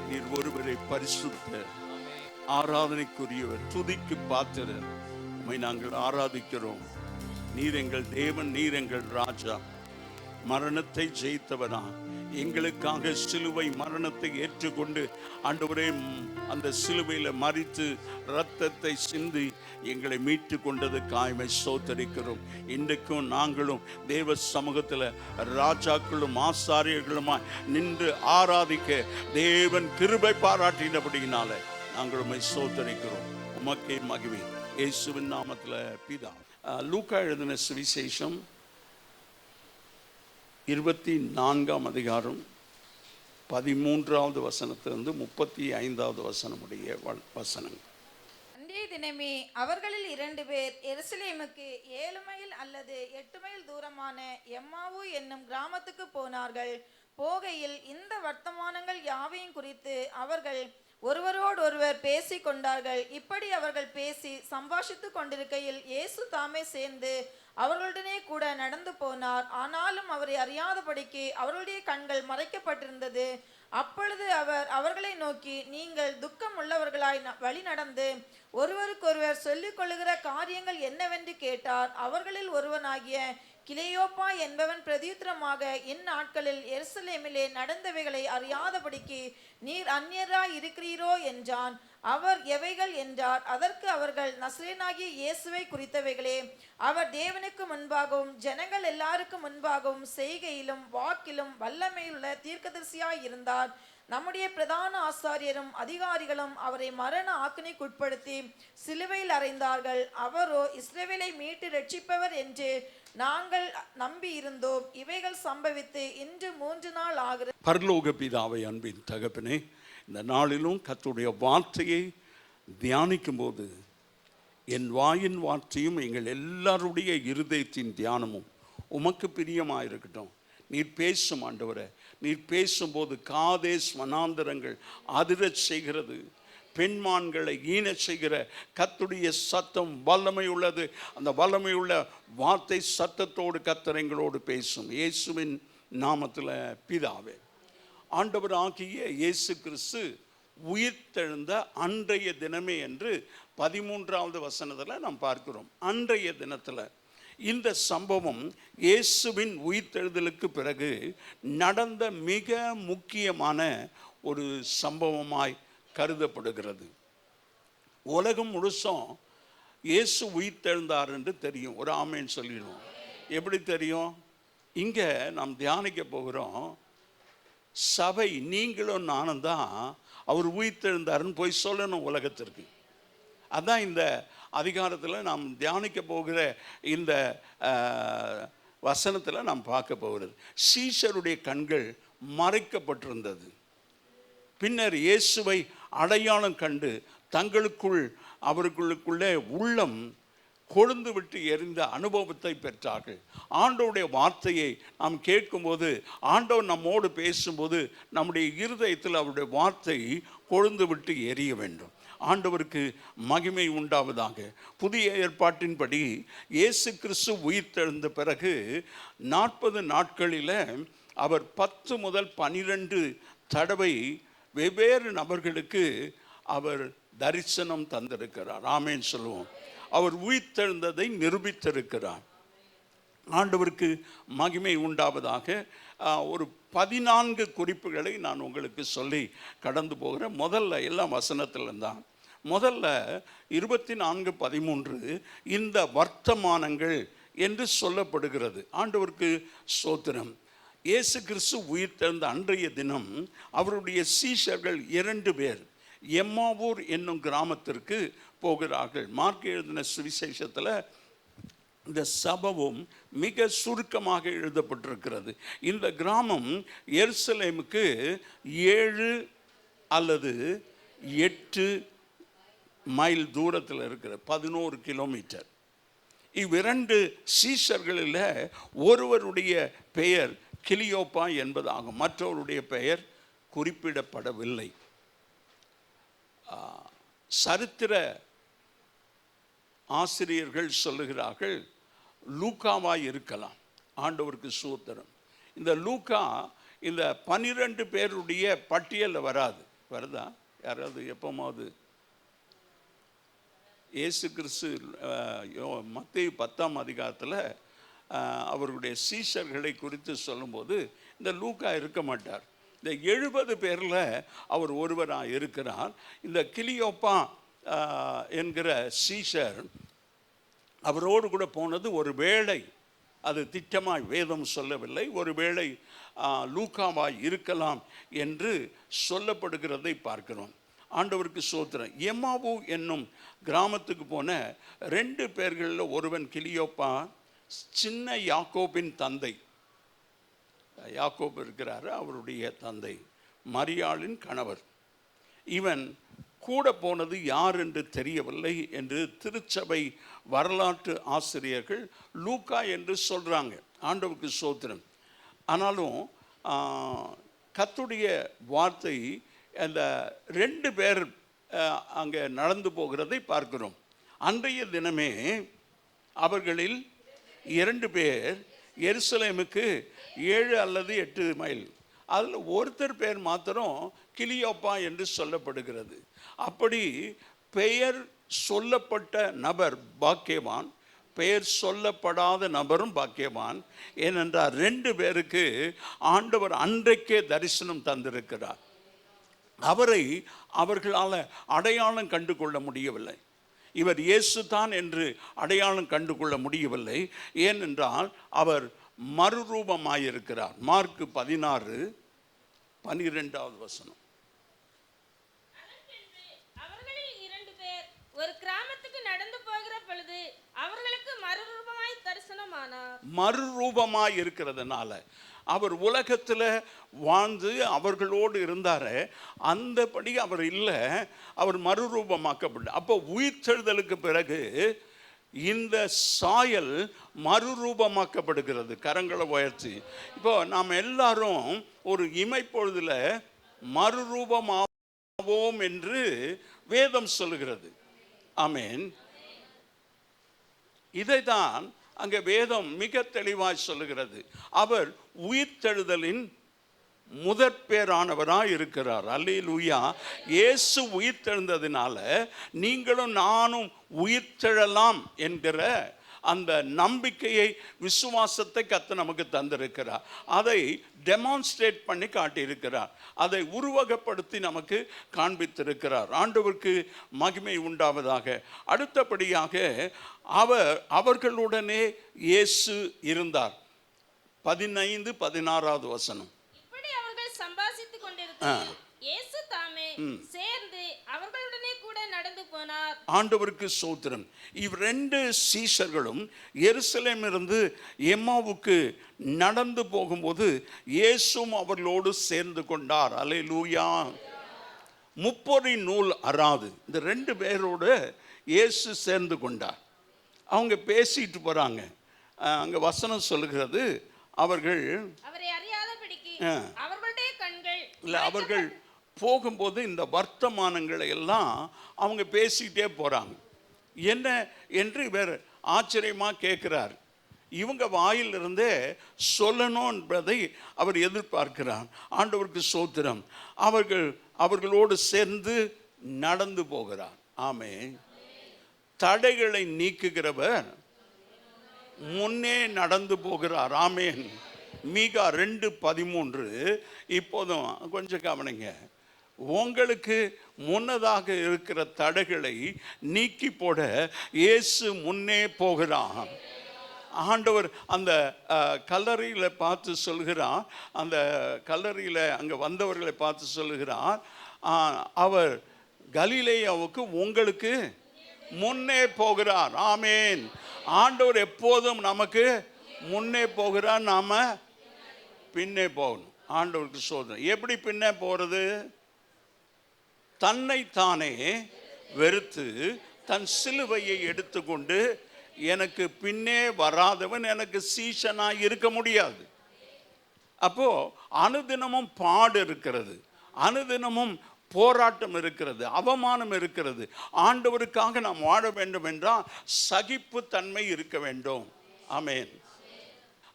நீர் ஒருவரை பரிசுத்த, ஆராதனைக்குரியவர், துதிக்கு பாத்திரர். உம்மை நாங்கள் ஆராதிக்கிறோம். நீர் எங்கள் தேவன், நீர் எங்கள் ராஜா. மரணத்தை ஜெயித்தவனா, எங்களுக்காக சிலுவை மரணத்தை ஏற்றுக்கொண்டு ஆண்டவரே அந்த சிலுவையில் மரித்து இரத்தத்தை சிந்தி எங்களை மீட்டு கொண்டதுக்காக ஸ்தோத்திரிக்கிறோம். இன்றைக்கும் நாங்களும் தேவ சமூகத்தில் ராஜாக்களும் ஆசாரியர்களுமாய் நின்று ஆராதிக்க தேவன் கிருபை பாராட்டினபடியினால நாங்கள் உம்மை ஸ்தோத்திரிக்கிறோம். உமக்கே மகிமை. இயேசுவின் நாமத்தில் பிதா. லூக்கா எழுதின சுவிசேஷம் 24ஆம் அதிகாரம் 13வது வசனத்திலிருந்து 35வது வசனமுடைய வசனங்கள். அன்றைய தினமே அவர்களில் 2 பேர் எருசலேமுக்கு 7 மைல் அல்லது 8 மைல் தூரமான எம்மாவு என்னும் கிராமத்துக்கு போனார்கள். போகையில் இந்த வர்த்தமானங்கள் யாவையும் குறித்து அவர்கள் ஒருவரோடொருவர் பேசிக் கொண்டார்கள். இப்படி அவர்கள் பேசி சம்பாஷித்து கொண்டிருக்கையில் இயேசு தாமே சேர்ந்து அவர்களுடனே கூட நடந்து போனார். ஆனாலும் அவரை அறியாதபடிக்கு அவர்களுடைய கண்கள் மறைக்கப்பட்டிருந்தது. அப்பொழுது அவர் அவர்களை நோக்கி, நீங்கள் துக்கம் உள்ளவர்களாய் வழி நடந்து ஒருவருக்கொருவர் சொல்லிக் கொள்ளுகிற காரியங்கள் என்னவென்று கேட்டார். அவர்களில் ஒருவனாகிய கிளையோப்பா என்பவன் பிரதியுத்தரமாக, இந்நாட்களில் எருசலேமிலே நடந்தவைகளை அறியாதபடிக்கு நீர் அந்நியராய் இருக்கிறீரோ என்றான். அவர் எவைகள் என்றார். அதற்கு அவர்கள், நசரேயனாகிய இயேசுவை குறித்தவைகளே. அவர் தேவனுக்கு முன்பாகவும் ஜனங்கள் எல்லாருக்கும் முன்பாகவும் செய்கையிலும் வாக்கிலும் வல்லமையுள்ள தீர்க்கதரிசியாய் இருந்தார். நம்முடைய பிரதான ஆசாரியரும் அதிகாரிகளும் அவரை மரண ஆக்கினைக்குட்படுத்தி சிலுவையில் அறைந்தார்கள். அவரோ இஸ்ரவேலை மீட்டு ரட்சிப்பவர் என்று நாங்கள் நம்பி இருந்தோம். இவைகள் சம்பவித்து இன்று 3 நாள் ஆகிறது. பரலோக பிதாவை, அன்பின் தகப்பனே, இந்த நாளிலும் கர்த்தருடைய வார்த்தையை தியானிக்கும் போது என் வாயின் வார்த்தையும் எங்கள் எல்லாருடைய இருதயத்தின் தியானமும் உமக்கு பிரியமாயிருக்கட்டும். நீர் பேசும் ஆண்டவரே. நீர் பேசும்போது காதேஸ் வனாந்தரங்கள் அதிரச் செய்கிறது. பெண்மான்களை ஈனச் செய்கிற கர்த்தருடைய சத்தம் வல்லமை உள்ளது. அந்த வல்லமை உள்ள வார்த்தை சத்தத்தோடு கர்த்தர் எங்களோடு பேசும். இயேசுவின் நாமத்தில் பிதாவே. ஆண்டவர் ஆகிய இயேசு கிறிஸ்து உயிர்த்தெழுந்த அன்றைய தினமே என்று 13வது வசனத்தில் நாம் பார்க்கிறோம். அன்றைய தினத்தில் இந்த சம்பவம் இயேசுவின் உயிர்த்தெழுதலுக்கு பிறகு நடந்த மிக முக்கியமான ஒரு சம்பவமாய் கருதப்படுகிறது. உலகம் முழுசும் இயேசு உயிர்த்தெழுந்தார் என்று தெரியும். ஒரு ஆமேன்னு சொல்லிடுவோம். எப்படி தெரியும்? இங்கே நாம் தியானிக்க போகிறோம். சபை, நீங்களும் நானும் தான் அவர் உயிர்த்தெழுந்தாருன்னு போய் சொல்லணும் உலகத்திற்கு. அதான் இந்த அதிகாரத்தில் நாம் தியானிக்க போகிற இந்த வசனத்தில் நாம் பார்க்க போகிறது. சீஷருடைய கண்கள் மறைக்கப்பட்டிருந்தது. பின்னர் இயேசுவை அடையாளம் கண்டு அவர்களுக்குள்ளே உள்ளம் கொழுந்து விட்டு எரிந்த அனுபவத்தை பெற்றார்கள். ஆண்டவருடைய வார்த்தையை நாம் கேட்கும்போது, ஆண்டவர் நம்மோடு பேசும்போது நம்முடைய இருதயத்தில் அவருடைய வார்த்தை கொழுந்து விட்டு எரிய வேண்டும். ஆண்டவருக்கு மகிமை உண்டாவதாக. புதிய ஏற்பாட்டின்படி இயேசு கிறிஸ்து உயிர்த்தெழுந்த பிறகு 40 நாட்களில் அவர் 10 முதல் 12 தடவை வெவ்வேறு நபர்களுக்கு அவர் தரிசனம் தந்திருக்கிறார். ஆமேன் சொல்லுவோம். அவர் உயிர்த்தெழுந்ததை நிரூபித்திருக்கிறார். ஆண்டவருக்கு மகிமை உண்டாவதாக. ஒரு 14 குறிப்புகளை நான் உங்களுக்கு சொல்லி கடந்து போகிறேன். முதல்ல எல்லாம் வசனத்தில் தான். முதல்ல 24:13 இந்த வர்த்தமானங்கள் என்று சொல்லப்படுகிறது. ஆண்டவருக்கு ஸ்தோத்திரம். இயேசு கிறிஸ்து உயிர்த்தெழுந்த அன்றைய தினம் அவருடைய சீஷர்கள் 2 பேர் எம்மாவூர் என்னும் கிராமத்திற்கு போகிறார்கள். மார்க் எழுதின சுவிசேஷத்தில் இந்த சம்பவம் மிக சுருக்கமாக எழுதப்பட்டிருக்கிறது. இந்த கிராமம் எருசலேமுக்கு 7 அல்லது 8 மைல் தூரத்தில் இருக்கிற 11 கிலோமீட்டர். இவ்விரண்டு சீஷர்களில் ஒருவருடைய பெயர் கிளியோப்பா என்பதாகும். மற்றவருடைய பெயர் குறிப்பிடப்படவில்லை. சரித்திர ஆசிரியர்கள் சொல்லுகிறார்கள் லூக்காவாய் இருக்கலாம். ஆண்டவருக்கு ஸ்தோத்திரம். இந்த லூக்கா இந்த 12 பேருடைய பட்டியலில் வராது. வருதா? யாராவது எப்போமாவது இயேசு கிறிஸ்து மத்தேயு 10ஆம் அதிகாரத்தில் அவருடைய சீஷர்களை குறித்து சொல்லும்போது இந்த லூக்கா இருக்க மாட்டார். இந்த 70 பேரில் அவர் ஒருவராக இருக்கிறார். இந்த கிளியோப்பா என்கிற சீஷர் அவரோடு கூட போனது ஒரு வேளை, அது திட்டமாய் வேதம் சொல்லவில்லை, ஒரு வேளை லூக்காவாய் இருக்கலாம் என்று சொல்லப்படுகிறதை பார்க்கிறோம். ஆண்டவருக்கு ஸ்தோத்திரம். எம்மாவு என்னும் கிராமத்துக்கு போன 2 பேர்களில் ஒருவன் கிளியோப்பா, சின்ன யாக்கோபின் தந்தை. யாக்கோப் இருக்கிறாரு, அவருடைய தந்தை, மரியாளின் கணவர். இவன் கூட போனது யார் என்று தெரியவில்லை என்று திருச்சபை வரலாற்று ஆசிரியர்கள் லூக்கா என்று சொல்கிறாங்க. ஆண்டவருக்கு ஸ்தோத்திரம். ஆனாலும் கர்த்தருடைய வார்த்தை அந்த 2 பேர் அங்கே நடந்து போகிறதை பார்க்கிறோம். அன்றைய தினமே அவர்களில் 2 பேர் எருசலேமுக்கு 7 அல்லது 8 மைல், அதில் ஒருத்தர் பேர் மாத்திரம் கிளியோப்பா என்று சொல்லப்படுகிறது. அப்படி பெயர் சொல்லப்பட்ட நபர் பாக்கியவான், பெயர் சொல்லப்படாத நபரும் பாக்கியவான். ஏனென்றால் 2 பேருக்கு ஆண்டவர் அன்றைக்கே தரிசனம் தந்திருக்கிறார். அவரை அவர்களால் அடையாளம் கண்டு கொள்ள முடியவில்லை. இவர் இயேசு தான் என்று அடையாளம் கண்டு கொள்ள முடியவில்லை. ஏனென்றால் அவர் மறுரூபமாயிருக்கிறார். மார்க்கு 16:12. அவர்களில் 2 பேர் ஒரு கிராமத்துக்கு நடந்து போகிற பொழுது அவர்களுக்கு மறுரூபமாய் தரிசனமானார். மறுரூபமாய் இருக்கிறதுனால அவர் உலகத்தில் வாழ்ந்து அவர்களோடு இருந்தார். அந்தபடி அவர் இல்லை, அவர் மறுரூபமாக்கப்பட்ட. அப்போ உயிர்த்தெழுதலுக்கு பிறகு இந்த சாயல் மறுரூபமாக்கப்படுகிறது. கரங்களை உயர்த்தி இப்போ நாம் எல்லாரும் ஒரு இமைப்பொழுதுல மறுரூபமாவோம் என்று வேதம் சொல்லுகிறது. ஆமென். இதைதான் அங்கே வேதம் மிக தெளிவாய் சொல்லுகிறது. அவர் உயிர்த்தெழுதலின் முதற் பேரானவராய் இருக்கிறார். அல்லேலூயா. இயேசு உயிர்த்தெழுந்ததினால நீங்களும் நானும் உயிர்த்தெழலாம் என்கிற அந்த நம்பிக்கையை, விசுவாசத்தை கர்த்தர் நமக்கு தந்திருக்கிறார். அதை டெமான்ஸ்ட்ரேட் பண்ணி காட்டியிருக்கிறார். அதை உருவகப்படுத்தி நமக்கு காண்பித்திருக்கிறார். ஆண்டவருக்கு மகிமை உண்டாவதாக. அடுத்தபடியாக அவர்களுடனே இயேசு இருந்தார். 15-16 இப்படி அவர்கள் சம்பாஷித்துக் கொண்டிருக்கையில் இயேசு தாமே சேர்ந்து அவர்களுடனே கூட நடந்து போனார். ஆண்டவருக்கு ஸ்தோத்திரம். 2 சீஷர்களும் எருசலேமிலிருந்து எம்மாவுக்கு நடந்து போகும்போது இயேசுவும் அவர்களோடு சேர்ந்து கொண்டார். அல்லேலூயா. முப்பொரின் நூல் அறாது. இந்த 2 பேரோடு இயேசு சேர்ந்து கொண்டார். அவங்க பேசிட்டு போறாங்க. அங்க வசனம் சொல்லுகிறது, அவர்கள் அவரை அறியாதபடிக்கு அவர்களுடைய கண்கள் இல்லை, அவர்கள் போகும்போது இந்த வர்த்தமானங்களை எல்லாம் அவங்க பேசிக்கிட்டே போறாங்க. என்ன என்று இவர் ஆச்சரியமா கேட்கிறார். இவங்க வாயிலிருந்தே சொல்லணும் என்பதை அவர் எதிர்பார்க்கிறார். ஆண்டவருக்கு ஸ்தோத்திரம். அவர்களோடு சேர்ந்து நடந்து போகிறார். ஆமென். தடைகளை நீக்குகிறவர் முன்னே நடந்து போகிறார். ஆமென். மீகா 2:13. இப்போதும் கொஞ்சம் கவனிங்க. உங்களுக்கு முன்னதாக இருக்கிற தடைகளை நீக்கி போட இயேசு முன்னே போகிறார். ஆண்டவர் அந்த கல்லறையில் பார்த்து சொல்கிறார், அந்த கல்லறையில் அங்கே வந்தவர்களை பார்த்து சொல்கிறார், அவர் கலிலேயாவுக்கு உங்களுக்கு முன்னே போகிறார். ஆமென். ஆண்டவர் எப்போதும் நமக்கு முன்னே போகிறார், நாம பின்னே போகணும். ஆண்டவருக்கு சோதனை. எப்படி பின்னே போறது? தன்னைத்தானே வெறுத்து தன் சிலுவையை எடுத்துக்கொண்டு எனக்கு பின்னே வராதவன் எனக்கு சீஷனாய் இருக்க முடியாது. அப்போ அனுதினமும் பாடு இருக்கிறது, அனுதினமும் போராட்டம் இருக்கிறது, அவமானம் இருக்கிறது. ஆண்டவருக்காக நாம் வாழ வேண்டும் என்றால் சகிப்பு தன்மை இருக்க வேண்டும். ஆமென்.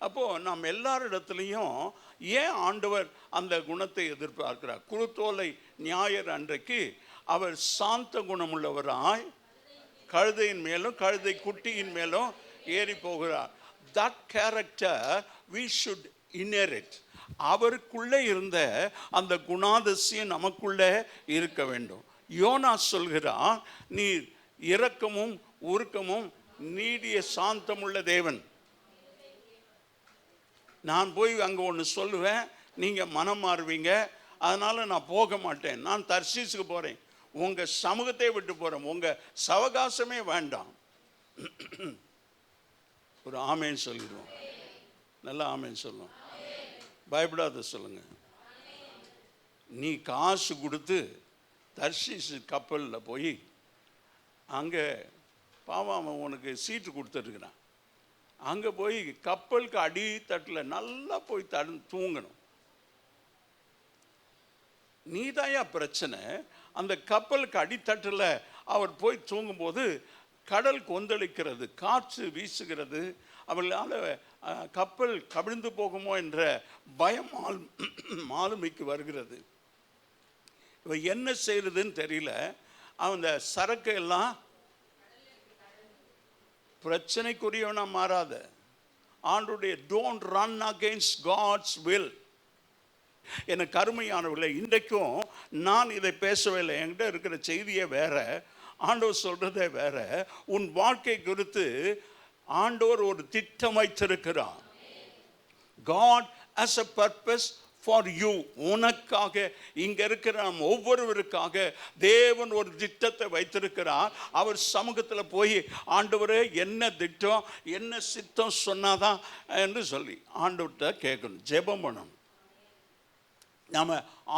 அப்போ நாம் எல்லாரிடத்துலையும் ஏன் ஆண்டவர் அந்த குணத்தை எதிர்பார்க்கிறார்? குருத்தோலை ஞாயிறு அன்றைக்கு அவர் சாந்த குணமுள்ளவராய் கழுதையின் மேலும் கழுதை குட்டியின் மேலும் ஏறி போகிறார். that character we should inherit. அவருக்குள்ளே இருந்த அந்த குணாதிசயம் நமக்குள்ளே இருக்க வேண்டும். யோனா சொல்கிறார், நீ இரக்கமும் உருக்கமும் நீடிய சாந்தமுள்ள தேவன். நான் போய் அங்கே ஒன்று சொல்லுவேன், நீங்கள் மனம் மாறுவீங்க, அதனால் நான் போக மாட்டேன், நான் தர்சீஸுக்கு போகிறேன், உங்கள் சமூகத்தை விட்டு போகிறேன், உங்கள் சவகாசமே வேண்டாம். ஒரு ஆமேன்னு சொல்லிடுவோம். நல்லா ஆமேன்னு சொல்லுவோம். பயப்படாத சொல்லுங்க. நீ காசு கொடுத்து தர்ஷீஸ் கப்பலில் போய் அங்கே பாவம் அவன் உனக்கு சீட்டு கொடுத்துருக்குறான், அங்கே போய் கப்பலுக்கு அடித்தட்டில் நல்லா போய் தூங்கணும். நீதாயா பிரச்சனை. அந்த கப்பலுக்கு அடித்தட்டில் அவர் போய் தூங்கும்போது கடல் கொந்தளிக்கிறது, காற்று வீசுகிறது, அவர்களால் கப்பல் கவிழ்ந்து போகுமோ என்ற பயம் மாலுமிக்கு வருகிறது. இவ என்ன செய்யறதுன்னு தெரியல. அந்த சரக்கு எல்லாம் பிரச்சனைக்குரியவனா மாறாத. ஆண்டுடைய don't run against God's will. எனக்கு அருமையானவர்களே, இன்றைக்கும் நான் இதை பேசவே இல்லை. என்கிட்ட இருக்கிற செய்தியே வேற, ஆண்டவர் சொல்றதே வேற. உன் வாழ்க்கை குறித்து ஆண்டவர் ஒரு திட்டம் வைத்திருக்கிறார். God has a purpose for you. உனக்காக, இங்க இருக்கிற நம் ஒவ்வொருவருக்காக தேவன் ஒரு திட்டத்தை வைத்திருக்கிறார். அவர் சமூகத்தில் போய் ஆண்டவரே என்ன திட்டம், என்ன சித்தம் சொன்னாதான் என்று சொல்லி ஆண்டவர்கிட்ட கேட்கணும், ஜெபம் பண்ணணும். நாம்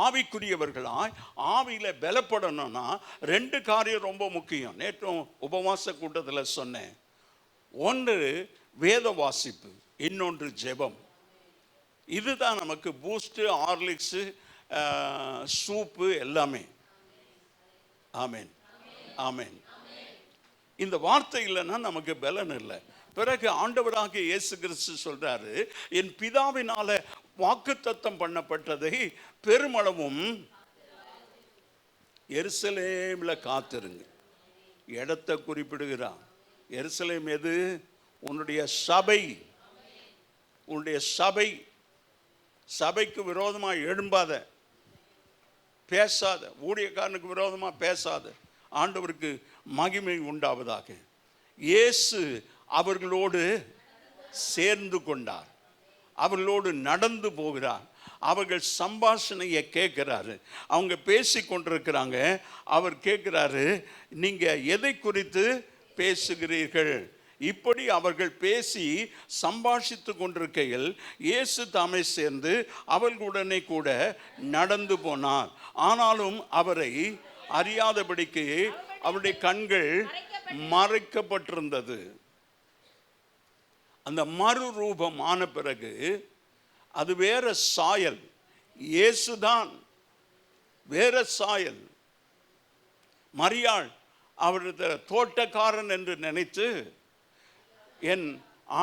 ஆவிக்குரியவர்களாய் ஆவியில் பலப்படணும்னா 2 காரியம் ரொம்ப முக்கியம். நேற்றும் உபவாச கூட்டத்தில் சொன்னேன். ஒன்று வேத வாசிப்பு, இன்னொன்று ஜெபம். இதுதான் நமக்கு பூஸ்ட், ஹார்லிக்ஸு, சூப்பு எல்லாமே. ஆமேன், ஆமேன். இந்த வார்த்தை இல்லைன்னா நமக்கு பலன் இல்லை. பிறகு ஆண்டவராகிய இயேசு கிறிஸ்து சொல்றாரு, என் பிதாவினால வாக்குத்தத்தம் பண்ணப்பட்டதை பெருமளவும் எருசலேமில் காத்திருங்க. இடத்தை குறிப்பிடுகிறான். எருசலேம் எது? உன்னுடைய சபை. உன்னுடைய சபை. சபைக்கு விரோதமாக எழும்பாத, பேசாத, ஊழியக்காரனுக்கு விரோதமாக பேசாத. ஆண்டவருக்கு மகிமை உண்டாவதாக. இயேசு அவர்களோடு சேர்ந்து கொண்டார், அவர்களோடு நடந்து போகிறார், அவர்கள் சம்பாஷணையை கேட்கிறாரு, அவங்க பேசி கொண்டிருக்கிறாங்க. அவர் கேட்கிறாரு, நீங்க எதை குறித்து பேசுகிறீர்கள்? இப்படி அவர்கள் பேசி சம்பாஷித்து கொண்டிருக்கையில் இயேசு தாமே சேர்ந்து அவர்களுடனே கூட நடந்து போனார். ஆனாலும் அவரை அறியாதபடிக்கு அவருடைய கண்கள் மறைக்கப்பட்டிருந்தது. அந்த மறுரூபம் ஆன பிறகு அது வேற சாயல், இயேசுதான் வேற சாயல். மரியாள் அவருடைய தோட்டக்காரன் என்று நினைத்து, என்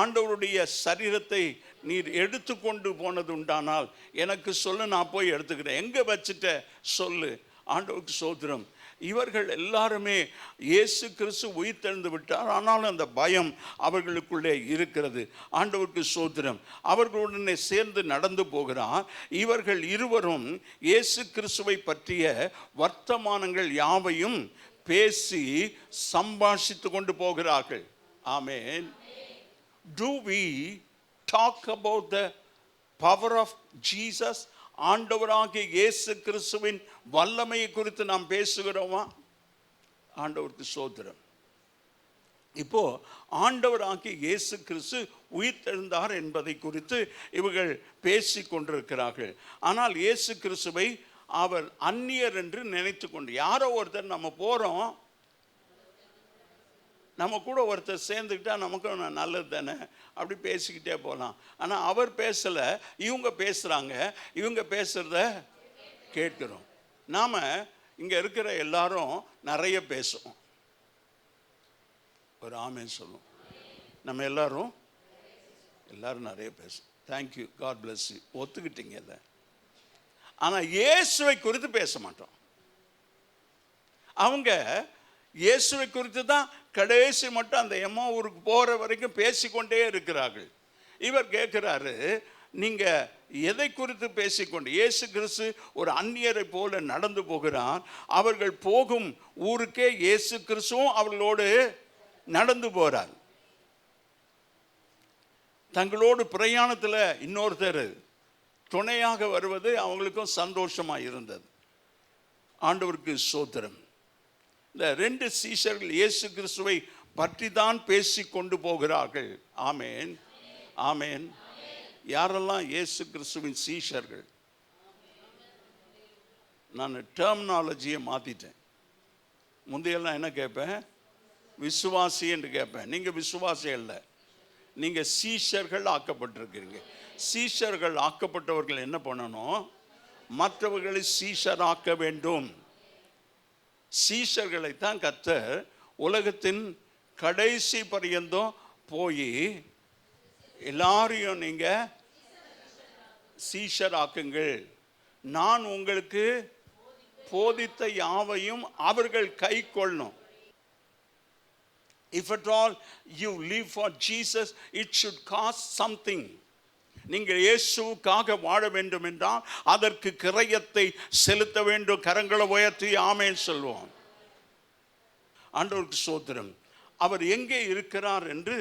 ஆண்டவருடைய சரீரத்தை நீர் எடுத்து கொண்டு போனது உண்டானால் எனக்கு சொல்லு, நான் போய் எடுத்துக்கிறேன். எங்கே வச்சுட்ட சொல்லு. ஆண்டவருக்கு சோத்திரம். இவர்கள் எல்லாருமே இயேசு கிறிஸ்து உயிர்த்தெழுந்து விட்டார், ஆனாலும் அந்த பயம் அவர்களுக்குள்ளே இருக்கிறது. ஆண்டவருக்கு சோத்திரம். அவர்களுடனே சேர்ந்து நடந்து போகிறார். இவர்கள் இருவரும் இயேசு கிறிஸ்துவை பற்றிய வர்த்தமானங்கள் யாவையும் பேசி சம்பாஷித்து கொண்டு போகிறார்கள். ஆமென். Do we talk about the power of Jesus? ஆண்டவராகிய இயேசு கிறிஸ்துவின் வல்லமையை குறித்து நாம் பேசுகிறோமா? ஆண்டவருக்கு சோத்திரம். இப்போ ஆண்டவராகிய இயேசு கிறிஸ்து உயிர்த்தெழுந்தார் என்பதை குறித்து இவர்கள் பேசி கொண்டிருக்கிறார்கள். ஆனால் இயேசு கிறிஸ்துவை அவர் அந்நியர் என்று நினைத்து கொண்டு, யாரோ ஒருத்தர் நம்ம போகிறோம், நம்ம கூட ஒருத்தர் சேர்ந்துக்கிட்டா நமக்கு நல்லது தானே, அப்படி பேசிக்கிட்டே போகலாம். ஆனால் அவர் பேசலை, இவங்க பேசுகிறாங்க, இவங்க பேசுகிறத கேட்குறோம். நாம் இங்கே இருக்கிற எல்லாரும் நிறைய பேசுவோம். ஒரு ஆமேன் சொல்லுவோம். நம்ம எல்லாரும் நிறைய பேசுவோம். தேங்க்யூ, காட் பிளஸ் யூ, ஒத்துக்கிட்டீங்க இதை. ஆனால் இயேசுவை குறித்து பேச மாட்டோம். அவங்க இயேசுவை குறித்து தான் கடைசி மட்டும் அந்த எம்மா ஊருக்கு போகிற வரைக்கும் பேசிக்கொண்டே இருக்கிறார்கள். இவர் கேட்குறாரு, நீங்கள் எதை குறித்து பேசிக்கொண்டு? இயேசு கிறிஸ்து ஒரு அந்நியரை போல நடந்து போகிறார். அவர்கள் போகும் ஊருக்கே இயேசு கிறிஸ்துவும் அவர்களோடு நடந்து போகிறார். தங்களோடு பிரயாணத்தில் இன்னொருத்தர் துணையாக வருவது அவங்களுக்கும் சந்தோஷமாக இருந்தது. ஆண்டவருக்கு சோத்திரம். இந்த 2 சீஷர்கள் இயேசு கிறிஸ்துவை பற்றி தான் பேசி கொண்டு போகிறார்கள். ஆமேன், ஆமேன். யாரெல்லாம் இயேசு கிறிஸ்துவின் சீஷர்கள்? நான் டெர்மினாலஜியை மாற்றிட்டேன். முந்தையெல்லாம் என்ன கேட்பேன்? விசுவாசி என்று கேட்பேன். நீங்கள் விசுவாசி அல்ல, நீங்கள் சீஷர்கள் ஆக்கப்பட்டிருக்கிறீங்க. சீஷர்கள் ஆக்கப்பட்டவர்கள் என்ன பண்ணணும்? மற்றவர்களை சீஷராக்க வேண்டும். சீஷர்களைத்தான் கர்த்தர் உலகத்தின் கடைசி பரியந்தம் போய் எல்லாரையும் நீங்க சீஷராக்குங்கள், நான் உங்களுக்கு போதித்த யாவையும் அவர்கள் கை கொள்ளணும். If at all you live for Jesus, it should cost something. நீங்கள் இயேசுவுக்காக வாழ வேண்டும் என்றால் அதற்கு கிரயத்தை செலுத்த வேண்டும். கரங்களை உயர்த்தி ஆமென் சொல்வோம். ஆண்டவருக்கு ஸ்தோத்திரம். அவர் எங்கே இருக்கிறார் என்று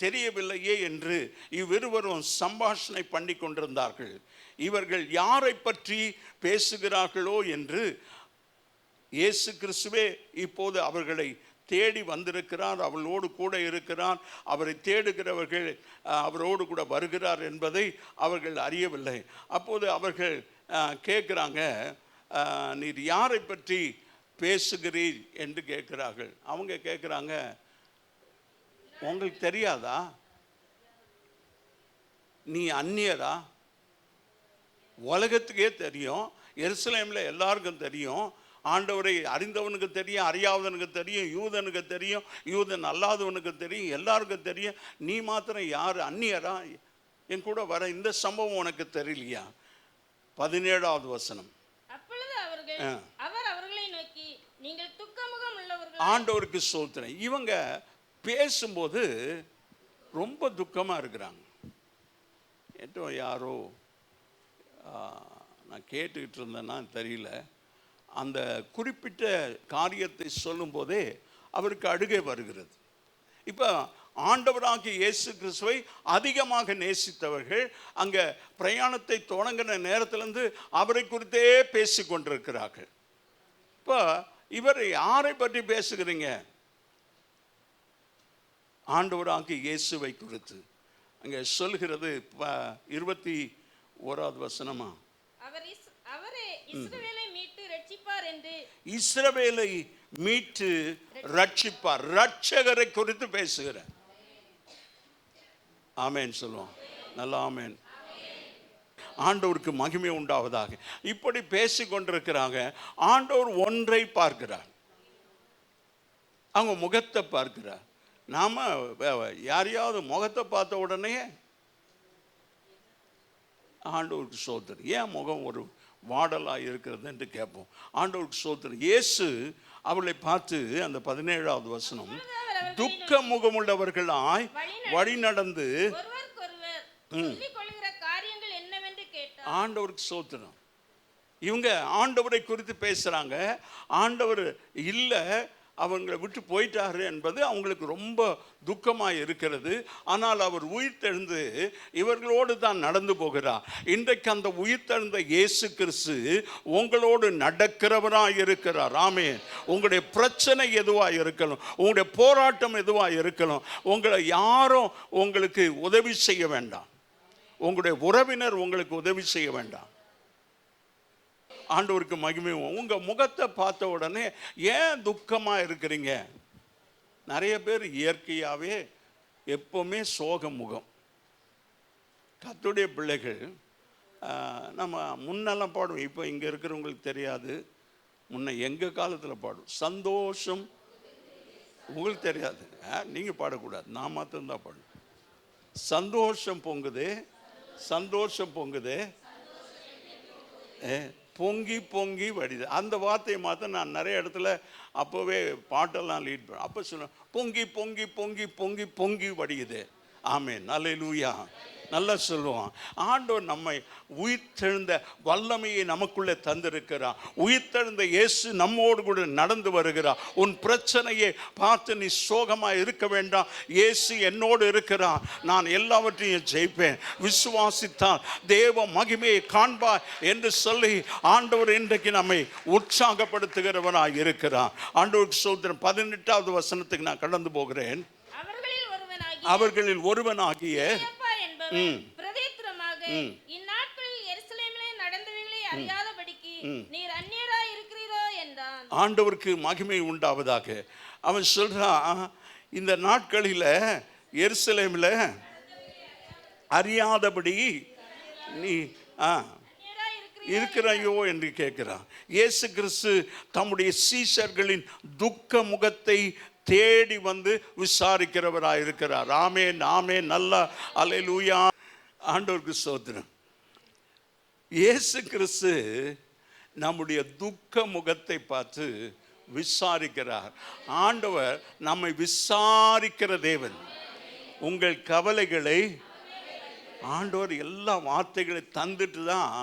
தெரியவில்லையே என்று இவ்விருவரும் சம்பாஷணை பண்ணி கொண்டிருந்தார்கள். இவர்கள் யாரை பற்றி பேசுகிறார்களோ என்று இயேசு கிறிஸ்துவே இப்போது அவர்களை தேடி வந்திருக்கிறார், அவளோடு கூட இருக்கிறார். அவரை தேடுகிறவர்கள் அவரோடு கூட வருகிறார் என்பதை அவர்கள் அறியவில்லை. அப்போது அவர்கள் கேட்குறாங்க, நீர் யாரை பற்றி பேசுகிறீர் என்று கேட்கிறார்கள். அவங்க கேட்குறாங்க, உங்களுக்கு தெரியாதா? நீ அந்நியரா? உலகத்துக்கே தெரியும், எருசலேமில் எல்லாருக்கும் தெரியும். ஆண்டவரை அறிந்தவனுக்கு தெரியும், அறியாதவனுக்கு தெரியும், யூதனுக்கு தெரியும், யூதன் அல்லாதவனுக்கு தெரியும், எல்லாருக்கும் தெரியும். நீ மாத்திரம் யார்? அந்நியரா? என் கூட வர இந்த சம்பவம் உனக்கு தெரியலையா? 17வது வசனம். அப்பொழுது அவர் அவர்களை நோக்கி, நீங்கள் துக்கமுகம் உள்ளவர்கள். ஆண்டவருக்கு ஸ்தோத்திரம். இவங்க பேசும்போது ரொம்ப துக்கமாக இருக்கிறாங்க. ஏதோ யாரோ நான் கேட்டுக்கிட்டு இருந்தேன்னா தெரியல, அந்த குறிப்பிட்ட காரியத்தை சொல்லும் போதே அவருக்கு அழுகை வருகிறது. இப்போ ஆண்டவராகிய இயேசு கிறிஸ்துவை அதிகமாக நேசித்தவர்கள் அங்கே பிரயாணத்தை தொடங்கின நேரத்திலேருந்து அவரை குறித்தே பேசி கொண்டிருக்கிறார்கள். இப்போ இவர் யாரை பற்றி பேசுகிறீங்க? ஆண்டவராகிய இயேசுவை குறித்து அங்கே சொல்கிறது 21வது வசனமா, இஸ்ரவேலை மீட்டு ரட்சிப்பார், ரட்சகரை குறித்து பேசுகிறார். ஆமென் சொல்லுவோம். நல்லா ஆமென். ஆண்டவருக்கு மகிமை உண்டாவதாக. இப்படி பேசி கொண்டிருக்கிறாங்க. ஆண்டவர் ஒன்றை பார்க்கிறார், அவங்க முகத்தை பார்க்கிறார். நாம யாரையாவது முகத்தை பார்த்த உடனே ஆண்டவருக்கு ஸ்தோத்திரம், ஏன் முகம் ஒரு வாடலாக இருக்கிறது என்று கேட்போம். ஆண்டவருக்கு ஸ்தோத்திரம். இயேசு அவளை பார்த்து அந்த 17வது வசனம், துக்க முகமுள்ளவர்களாய் வழி நடந்து ஆண்டவருக்கு ஸ்தோத்திரம். இவங்க ஆண்டவரை குறித்து பேசுறாங்க. ஆண்டவர் இல்லை, அவங்களை விட்டு போயிட்டாரு என்பது அவங்களுக்கு ரொம்ப துக்கமாக இருக்கிறது. ஆனால் அவர் உயிர்த்தெழுந்து இவர்களோடு தான் நடந்து போகிறார். இன்றைக்கு அந்த உயிர்த்தெழுந்த இயேசு கிறிஸ்து உங்களோடு நடக்கிறவராக இருக்கிறார். ஆமென். உங்களுடைய பிரச்சனை எதுவாக இருக்கலாம், உங்களுடைய போராட்டம் எதுவாக இருக்கலாம், உங்களை யாரும் உங்களுக்கு உதவி செய்ய வேண்டாம், உங்களுடைய உறவினர் உங்களுக்கு உதவி செய்ய வேண்டாம். ஆண்டவருக்கு மகிமை. உங்கள் முகத்தை பார்த்த உடனே ஏன் துக்கமாக இருக்கிறீங்க? நிறைய பேர் இயற்கையாகவே எப்போவுமே சோக முகம். கர்த்தருடைய பிள்ளைகள் நம்ம முன்னெல்லாம் பாடுவோம், இப்போ இங்கே இருக்கிறவங்களுக்கு தெரியாது, முன்ன எங்கள் காலத்தில் பாடுவோம். சந்தோஷம் உங்களுக்கு தெரியாது, நீங்கள் பாடக்கூடாது, நான் மாத்திரம்தான் பாடுவேன். சந்தோஷம் பொங்குது, சந்தோஷம் பொங்குது, பொங்கி பொங்கி வடிது. அந்த வார்த்தையை மாற்ற நான் நிறைய இடத்துல அப்போவே பாட்டெல்லாம் லீட் பண்ணேன். அப்போ சொன்னேன், பொங்கி பொங்கி பொங்கி பொங்கி பொங்கி வடியுது. ஆமென், அல்லேலூயா. நல்லா சொல்லுவான். ஆண்டவர் நம்மை உயிர்த்தெழுந்த வல்லமையை நமக்குள்ளே தந்திருக்கிறார். உயிர்த்தெழுந்த இயேசு நம்மோடு கூட நடந்து வருகிறார். உன் பிரச்சனையை பார்த்து நீ சோகமாக இருக்க வேண்டாம். இயேசு என்னோடு இருக்கிறார், நான் எல்லாவற்றையும் ஜெயிப்பேன், விசுவாசித்தால் தேவ மகிமையை காண்பார் என்று சொல்லி ஆண்டவர் இன்றைக்கு நம்மை உற்சாகப்படுத்துகிறவனாக இருக்கிறார். ஆண்டவருக்கு ஸ்தோத்திரம். 18வது வசனத்துக்கு நான் கடந்து போகிறேன். அவர்களில் ஒருவனாகிய ஆண்டவருக்கு மகிமை உண்டாவதாக. அவன் சொல்றான், இந்த நாட்களில் எருசலேமில் அறியாதபடி நீ இருக்கிறையோ என்று கேட்கிறான். இயேசு கிறிஸ்து தம்முடைய சீஷர்களின் துக்க முகத்தை தேடி வந்து விசாரிக்கிறவராக இருக்கிறார். ஆமென், ஆமென். நல்லா அல்லேலூயா. ஆண்டவருக்கு ஸ்தோத்திரம். இயேசு கிறிஸ்து நம்முடைய துக்க முகத்தை பார்த்து விசாரிக்கிறார். ஆண்டவர் நம்மை விசாரிக்கிற தேவன். உங்கள் கவலைகளை ஆண்டவர் எல்லா வார்த்தைகளை தந்துட்டு தான்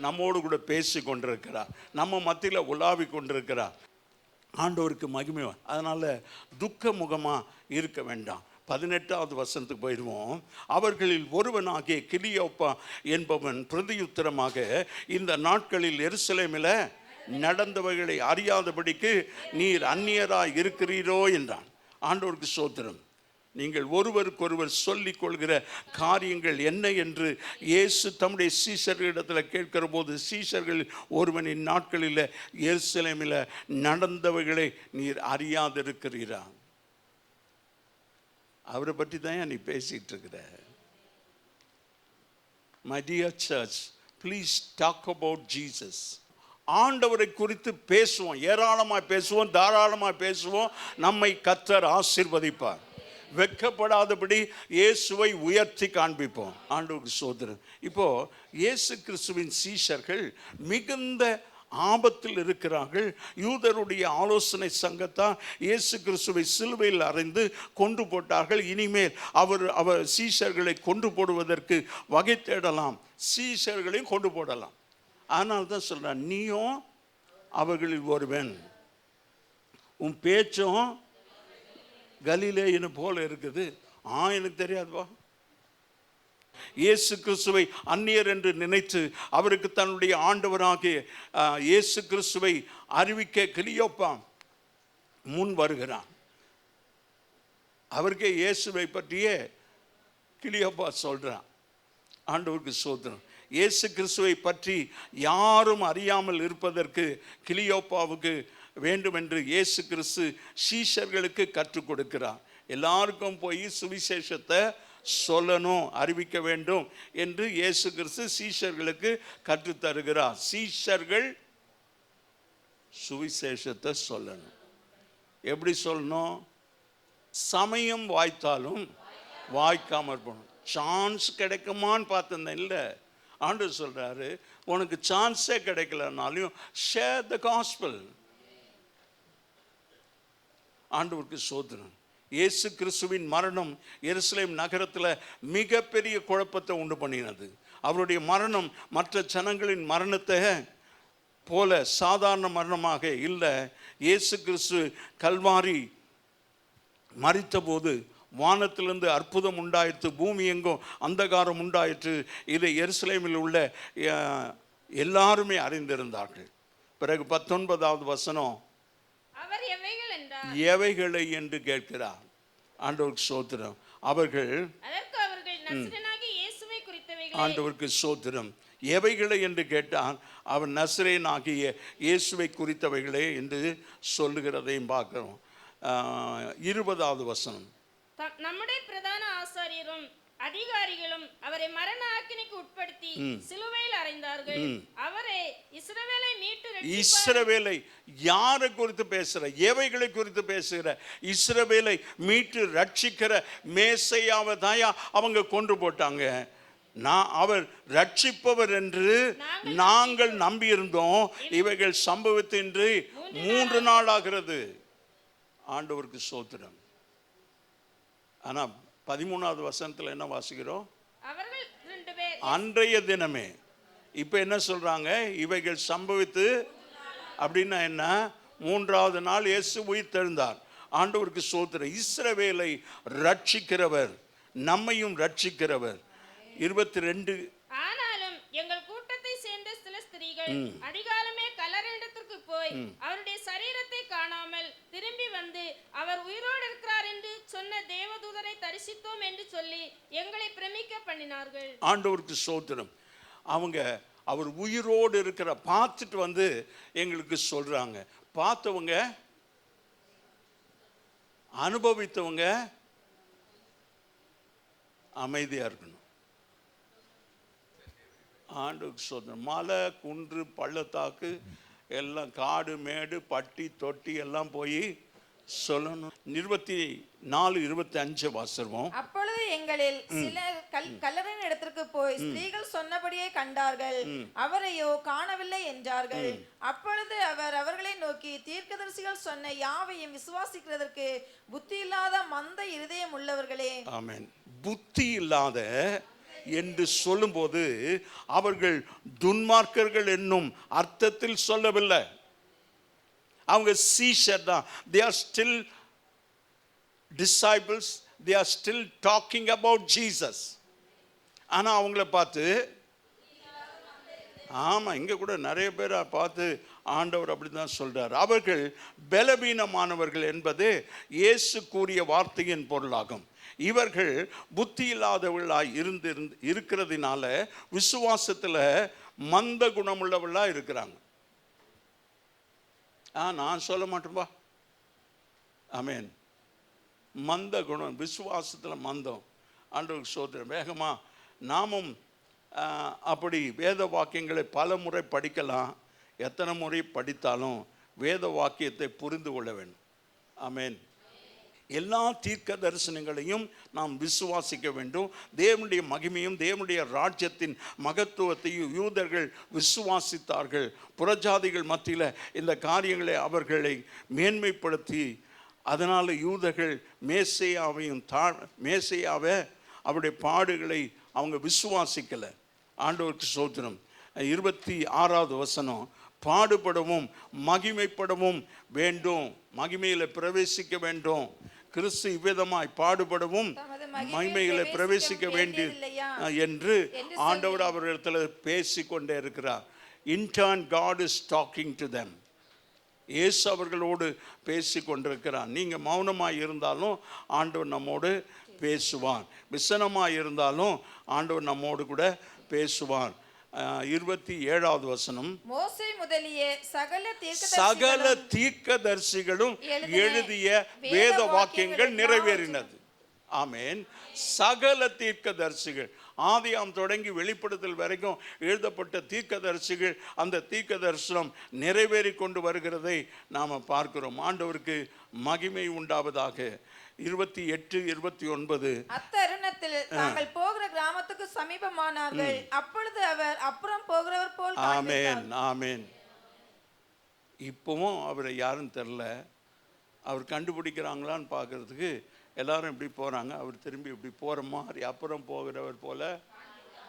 நம்மோடு கூட பேசி கொண்டிருக்கிறார், நம்ம மத்தியில் உலாவி கொண்டிருக்கிறார். ஆண்டவருக்கு மகிமை. அதனால் துக்க முகமாக இருக்க வேண்டாம். 18வது வசனத்துக்கு போயிடுவோம். அவர்களில் ஒருவனாகிய கிலியோப்பா என்பவன் பிரதியுத்தரமாக, இந்த நாட்களில் எருசலேமில் நடந்தவைகளை அறியாதபடிக்கு நீர் அந்நியராய் இருக்கிறீரோ என்றான். ஆண்டவருக்கு ஸ்தோத்திரம். நீங்கள் ஒருவருக்கொருவர் சொல்லிக் கொள்கிற காரியங்கள் என்ன என்று இயேசு தம்முடைய சீஷர்களிடத்தில் கேட்கிற போது, சீஷர்கள் ஒருவனின் நாட்களில் எருசலேமில் நடந்தவைகளை நீர் அறியாதிருக்கிறீரா? அவரை பற்றி தான் நீ பேசிட்டு இருக்கிற. My dear church, please talk about Jesus. ஆண்டவரை குறித்து பேசுவோம், ஏராளமாக பேசுவோம், தாராளமாக பேசுவோம். நம்மை கர்த்தர் ஆசீர்வதிப்பார். வெட்கப்படாதபடி இயேசுவை உயர்த்தி காண்பிப்போம். ஆண்டவருக்கு ஸ்தோத்திரம். இப்போ இயேசு கிறிஸ்துவின் சீஷர்கள் மிகுந்த ஆபத்தில் இருக்கிறார்கள். யூதருடைய ஆலோசனை சங்கத்தான் இயேசு கிறிஸ்துவை சிலுவையில் அறைந்து கொண்டு போட்டார்கள். இனிமேல் அவர் சீஷர்களை கொண்டு போடுவதற்கு வகை தேடலாம், சீஷர்களையும் கொண்டு போடலாம். அதனால தான் சொல்கிறான், நீயும் அவர்களில் ஒருவன், உன் பேச்சும் கலிலேயனு போல இருக்குது. எனக்கு தெரியாதுவா. இயேசு கிறிஸ்துவை அந்நியர் என்று நினைத்து அவருக்கு தன்னுடைய ஆண்டவராகிய இயேசு கிறிஸ்துவை அறிவிக்க கிலியோப்பா முன் வருகிறான். அவருக்கே இயேசுவை பற்றியே கிலியோப்பா சொல்றான். ஆண்டவருக்கு ஸ்தோத்திரம். இயேசு கிறிஸ்துவை பற்றி யாரும் அறியாமல் இருப்பதற்கு கிலியோப்பாவுக்கு வேண்டுமென்று இயேசு கிறிஸ்து சீஷர்களுக்கு கற்றுக் கொடுக்கிறார். எல்லாருக்கும் போய் சுவிசேஷத்தை சொல்லணும், அறிவிக்க வேண்டும் என்று இயேசு கிறிஸ்து சீஷர்களுக்கு கற்றுத்தருகிறார். சீஷர்கள் சுவிசேஷத்தை சொல்லணும். எப்படி சொல்லணும்? சமயம் வாய்த்தாலும் வாய்க்காமற் போகணும். சான்ஸ் கிடைக்குமான்னு பார்த்துருந்தேன். இல்லை, ஆண்டவர் சொல்றாரு, உனக்கு சான்ஸே கிடைக்கலனாலும் ஷேர் த காஸ்பல். ஆண்டவருக்கு ஸ்தோத்திரம். இயேசு கிறிஸ்துவின் மரணம் எருசலேம் நகரத்தில் மிகப்பெரிய குழப்பத்தை உண்டு பண்ணினது. அவருடைய மரணம் மற்ற ஜனங்களின் மரணத்தை போல சாதாரண மரணமாக இல்லை. இயேசு கிறிஸ்து கல்வாரி மரித்த போது வானத்திலிருந்து அற்புதம் உண்டாயிற்று, பூமி எங்கும் அந்தகாரம் உண்டாயிற்று. இதை எருசலேமில் உள்ள எல்லாருமே அறிந்திருந்தார்கள். பிறகு 19வது வசனம், எவைகளை என்று கேட்கிறார். ஆண்டவருக்கு ஸ்தோத்திரம். அவர்கள் ஆண்டவருக்கு ஸ்தோத்திரம். எவைகளை என்று கேட்டான். அவன் நசரேயனாகிய இயேசுவை குறித்தவைகளே என்று சொல்லுகிறதையும் பார்க்கிறோம். 20வது வசனம், நம்முடைய பிரதான ஆசாரியரும் அதிகாரிகளும் அவரை மரண ஆக்கினைக்கு உட்படுத்தி சிலுவையில் அறைந்தார்கள். அவரே இஸ்ரவேலை மீட்டு இஸ்ரவேலை யாரை குறித்து பேசுற? எவைகளை குறித்து பேசுகிற? இஸ்ரவேலை மீட்டு ரட்சிக்கிற மேசையாவை தாயா அவங்க கொண்டு போட்டாங்க. அவர் ரட்சிப்பவர் என்று நாங்கள் நம்பியிருந்தோம். இவைகள் சம்பவித்து இன்று 3 நாள் ஆகிறது. ஆண்டவருக்கு ஸ்தோத்திரம். ஆனா 13வது வசனத்தில் என்ன வாசிக்கிறோம்? அன்றைய தினமே. இப்ப என்ன சொல்றாங்க? இவைகள் சம்பவித்து அப்படின்னா என்ன? 3வது நாள் இயேசு உயிர் தெழுந்தார். ஆண்டவருக்கு ஸ்தோத்திரம். இஸ்ரவேலை ரட்சிக்கிறவர், நம்மையும் ரட்சிக்கிறவர். 22, ஆனாலும் எங்கள் கூட்டத்தை சேர்ந்த சில ஸ்திரீகள் அதிகாலமே கல்லறையிடத்திற்கு போய் அவருடைய சரீரத்தை காணாமல் திரும்பி வந்து அவர் உயிரோடு இருக்கிறார் என்று சொன்ன தேவதூதரை தரிசித்தோம் என்று சொல்லி எங்களை பிரமிக்க பண்ணினார்கள். ஆண்டவருக்கு ஸ்தோத்திரம். அவர் உயிரோடு இருக்கிற பார்த்துட்டு வந்து எங்களுக்கு சொல்றாங்க. பார்த்தவங்க, அனுபவித்தவங்க அமைதியா இருக்கணும். ஆண்டவருக்கு ஸ்தோத்திரம். மலை, குன்று, பள்ளத்தாக்கு எல்லாம், காடு, மேடு, பட்டி, தொட்டி எல்லாம் போய் சொல்லணும். 24:25 வாசிப்போம். அப்பொழுது எங்களில் சிலர் கல்லறையின் இடத்திற்கு போய் ஸ்திரீகள் சொன்னபடியே கண்டார்கள், அவரையோ காணவில்லை என்றார்கள். அப்பொழுது அவர் அவர்களை நோக்கி, தீர்க்கதரிசிகள் சொன்ன யாவையும் விசுவாசிக்கிறதற்கு புத்தி இல்லாத மந்த இருதயம் உள்ளவர்களே. ஆமென். புத்தி இல்லாத என்று சொல்லும்போது அவர்கள் துன்மார்க்கர்கள் என்னும் அர்த்தத்தில் சொல்லவில்லை. அவங்க சீஷர் தான். they are still disciples, they are still talking about Jesus. ஆனா அவங்கள பார்த்து, ஆமா, இங்க கூட நிறைய பேரை பார்த்து ஆண்டவர் அப்படிதான் சொல்றார், அவர்கள் பலவீனமானவர்கள் என்பது இயேசு கூறிய வார்த்தையின் பொருளாகும். இவர்கள் புத்தி இல்லாதவர்களாய் இருக்கிறதுனால விசுவாசத்துல மந்த குணமுள்ளவர்களா இருக்கிறாங்க. நான் சொல்ல மாட்டேன்பா, ஆமென். மந்த குணம், விசுவாசத்துல மந்தம். ஆண்டவருக்கு ஸ்தோத்திரம். வேகமா நாமும் அப்படி வேத வாக்கியங்களை பல முறை படிக்கலாம். எத்தனை முறை படித்தாலும் வேத வாக்கியத்தை புரிந்து கொள்ள வேண்டும். ஆமென். எல்லா தீர்க்க தரிசனங்களையும் நாம் விசுவாசிக்க வேண்டும். தேவனுடைய மகிமையும் தேவனுடைய ராஜ்யத்தின் மகத்துவத்தையும் யூதர்கள் விசுவாசித்தார்கள். புறஜாதிகள் மத்தியில் இந்த காரியங்களை அவர்களை மேன்மைப்படுத்தி, அதனால் யூதர்கள் மேசையாவை அவருடைய பாடுகளை அவங்க விசுவாசிக்கலை. ஆண்டவருக்கு ஸ்தோத்திரம். 26வது வசனம், பாடுபடவும் மகிமைப்படவும் வேண்டும், மகிமையில் பிரவேசிக்க வேண்டும். கிறிஸ்து இவ்விதமாய் பாடுபடவும் மகிமையில பிரவேசிக்க வேண்டிய என்று ஆண்டவர் அவர்களிடத்தில் பேசிக்கொண்டே இருக்கிறார். In turn God is talking to them. இயேசு அவர்களோடு பேசி கொண்டிருக்கிறார். நீங்கள் மௌனமாக இருந்தாலும் ஆண்டவர் நம்மோடு பேசுவார், விசனமாக இருந்தாலும் ஆண்டவர் நம்மோடு கூட பேசுவார். 27வது வசனம், மோசே முதலிய சகல தீர்க்கதரிசிகளும் எழுதிய வேத வாக்கியங்கள் நிறைவேறினது. ஆமென். சகல தீர்க்கதரிசிகள், ஆதியாம் தொடங்கி வெளிப்படுத்தல் வரைக்கும் எழுதப்பட்ட தீர்க்கதரிசிகள், அந்த தீர்க்க தரிசனம் நிறைவேறி கொண்டு வருகிறதை நாம் பார்க்கிறோம். ஆண்டவருக்கு மகிமை உண்டாவதாக. 28, 29, அத்தருணத்தில் தாங்கள் போகிற கிராமத்துக்கு சமீபமானார்கள். அப்பொழுது அவர் அப்புறம் போகிறவர் போல் ஆமென், ஆமென். இப்பவும் அவரை யாரும் தெரில. அவர் கண்டுபிடிக்கிறாங்களான்னு பார்க்கறதுக்கு எல்லாரும் இப்படி போகிறாங்க. அவர் திரும்பி இப்படி போகிற மாதிரி அப்புறம் போகிறவர் போல.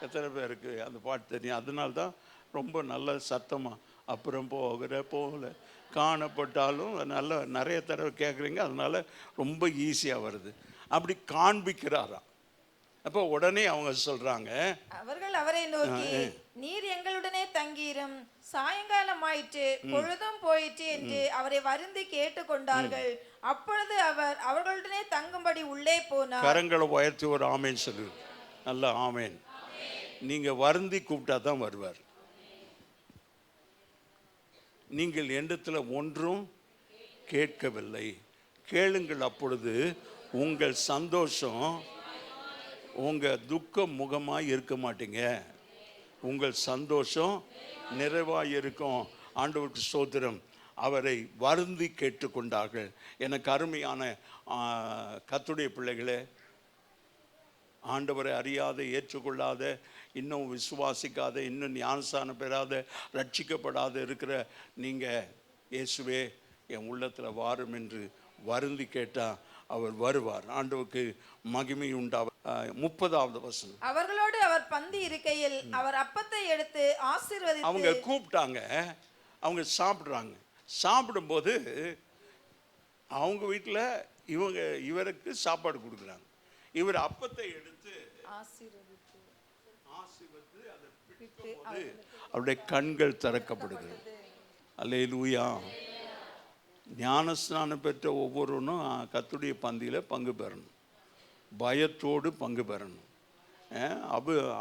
எத்தனை பேருக்கு அந்த பாட்டு தெரியும்? அதனால தான் ரொம்ப நல்ல சத்தமாக அப்புறம் போகிற போல காணப்பட்டாலும் நல்ல நிறைய தடவை கேட்குறீங்க. அதனால ரொம்ப ஈஸியாக வருது. அப்படி காண்பிக்கிறாராம். அப்போ உடனே அவங்க சொல்றாங்க, அவர்கள் அவரை நோக்கி, நீர் எங்களுடனே தங்கீரும், சாயங்காலம் ஆயிற்று, பொழுதும் போயிற்று என்று அவரை வருந்தி கேட்டுக்கொண்டார்கள். அப்பொழுது அவர் அவர்களுடனே தங்கும்படி உள்ளே போனார். கரங்களை உயர்த்தி ஒரு ஆமேன் சொல்லு. நல்ல ஆமேன். நீங்க வருந்தி கூப்பிட்டா தான் வருவார். நீங்கள் என்னிடத்தில் ஒன்றும் கேட்கவில்லை, கேளுங்கள், அப்பொழுது உங்கள் சந்தோஷம் உங்க துக்கம் முகமாய் இருக்க மாட்டீங்க, உங்கள் சந்தோஷம் நிறைவாய் இருக்கும். ஆண்டவருக்கு ஸ்தோத்திரம். அவரை வருந்தி கேட்டுக்கொண்டார்கள். எனக்கு அருமையான கர்த்தருடைய பிள்ளைகளே, ஆண்டவரை அறியாத, ஏற்றுக்கொள்ளாத, இன்னும் விசுவாசிக்காத, இன்னும் ஞானஸ்நானம் பெறாத, ரட்சிக்கப்படாத இருக்கிற நீங்கள், இயேசுவே என் உள்ளத்தில் வாரும் என்று வருந்தி கேட்டால் அவர் வருவார். ஆண்டவருக்கு மகிமை உண்டாவ. 30வது வசனம், அவர்களோடு அவர் பந்தி இருக்கையில் அவர் அப்பத்தை எடுத்து ஆசீர்வதித்து, அவங்க கூப்பிட்டாங்க, அவங்க சாப்பிட்றாங்க. சாப்பிடும்போது அவங்க வீட்டில் இவருக்கு சாப்பாடு கொடுக்குறாங்க. இவர் அப்பத்தை எடுத்து ஆசீர்வதித்து அதை பிடிக்கும்போது அவருடைய கண்கள் திறக்கப்படுகிறது. அல்லேலூயா. ஞானஸ்நானம் பெற்ற ஒவ்வொருவனும் கர்த்தருடைய பந்தியில் பங்கு பெறணும், பயத்தோடு பங்கு பெறணும்.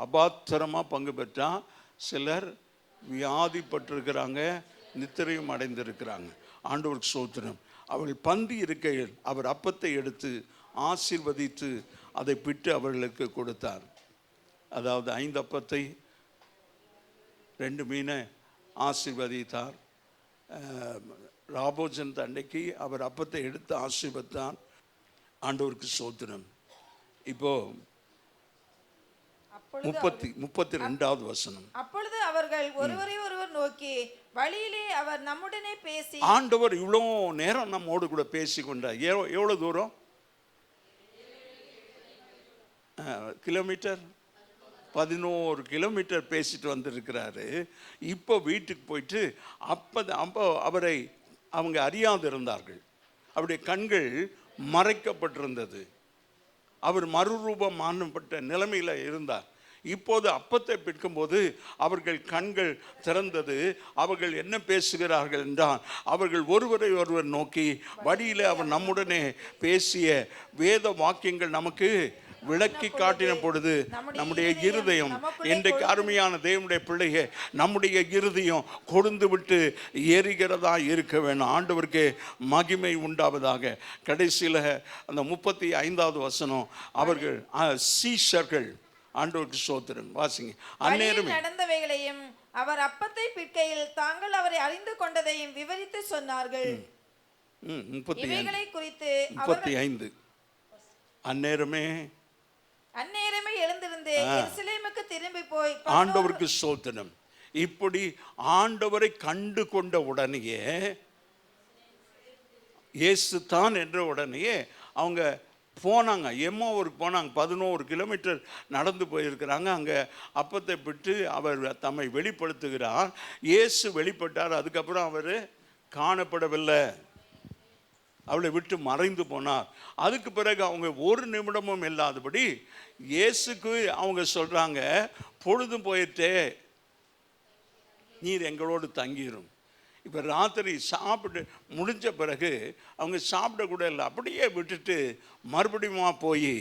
அபாத்திரமாக பங்கு பெற்றால் சிலர் வியாதிப்பட்டிருக்கிறாங்க, நித்திரையும் அடைந்திருக்கிறாங்க. ஆண்டவருக்கு ஸ்தோத்திரம். அவர்கள் பந்தி இருக்கையில் அவர் அப்பத்தை எடுத்து ஆசீர்வதித்து அதை பிட்டு அவர்களுக்கு கொடுத்தார். அதாவது 5 அப்பத்தை 2 மீனை ஆசீர்வதித்தார். ராபோஜன் அன்னைக்கு அவர் அப்பத்தை எடுத்து ஆசீர்வதித்தார். ஆண்டவருக்கு ஸ்தோத்திரம். இப்போ 32வது வசனம், அப்பொழுது அவர்கள் ஒருவரை ஒருவர் நோக்கி, வழியிலே அவர் நம்முடனே பேசி, ஆண்டவர் இவ்வளோ நேரம் நம்மோடு கூட பேசி கொண்டார். எவ்வளோ தூரம்? கிலோமீட்டர் 11 கிலோமீட்டர் பேசிட்டு வந்திருக்கிறாரு. இப்போ வீட்டுக்கு போயிட்டு அப்போ அவரை அவங்க அறியாது இருந்தார்கள். அவருடைய கண்கள் மறைக்கப்பட்டிருந்தது. அவர் மறுரூபம் மாற்றப்பட்ட நிலைமையில் இருந்தார். இப்போது அப்பத்தை பிற்கும்போது அவர்கள் கண்கள் திறந்தது. அவர்கள் என்ன பேசுகிறார்கள் என்றால், அவர்கள் ஒருவரை ஒருவர் நோக்கி, வழியில் அவர் நம்முடனே பேசிய வேத வாக்கியங்கள் நமக்கு விளக்கி காட்டின பொழுது நம்முடைய இருதயம், இன்றைக்கு அருமையான தேவனுடைய பிள்ளையே, நம்முடைய இருதயம் கொழுந்து விட்டு எரிகிறதா இருக்க வேணும். ஆண்டவருக்கு மகிமை உண்டாவதாக. கடைசியில் அந்த 35வது வசனம், அவர்கள் சீஷர்கள், ஆண்டவருக்கு ஸ்தோத்திரம், வாசிங்க. அந்நேரமே நடந்தவைகளையும் அவர் அப்பத்தை பிற்கையில் தாங்கள் அவரை அறிந்து கொண்டதையும் விவரித்து சொன்னார்கள். 35 அந்நேரமே எழுந்திருந்து எருசலேமுக்கு திரும்பி போய், ஆண்டவருக்கு ஸ்தோத்திரம். இப்படி ஆண்டவரை கண்டு கொண்ட உடனேயே, இயேசு தான் என்ற உடனேயே அவங்க போனாங்க, எம்மாவூருக்கு போனாங்க. 11 கிலோமீட்டர் நடந்து போயிருக்கிறாங்க. அங்கே அப்பத்தை விட்டு அவர் தம்மை வெளிப்படுத்துகிறார். இயேசு வெளிப்பட்டார். அதுக்கப்புறம் அவர் காணப்படவில்லை, அவளை விட்டு மறைந்து போனார். அதுக்கு பிறகு அவங்க ஒரு நிமிடமும் இல்லாதபடி இயேசுக்கு அவங்க சொல்கிறாங்க, பொழுதும் போயிட்டே, நீர் எங்களோடு தங்கிடும். இப்போ ராத்திரி சாப்பிட்டு முடிஞ்ச பிறகு அவங்க சாப்பிடக்கூட இல்லை, அப்படியே விட்டுட்டு மறுபடியும் போய்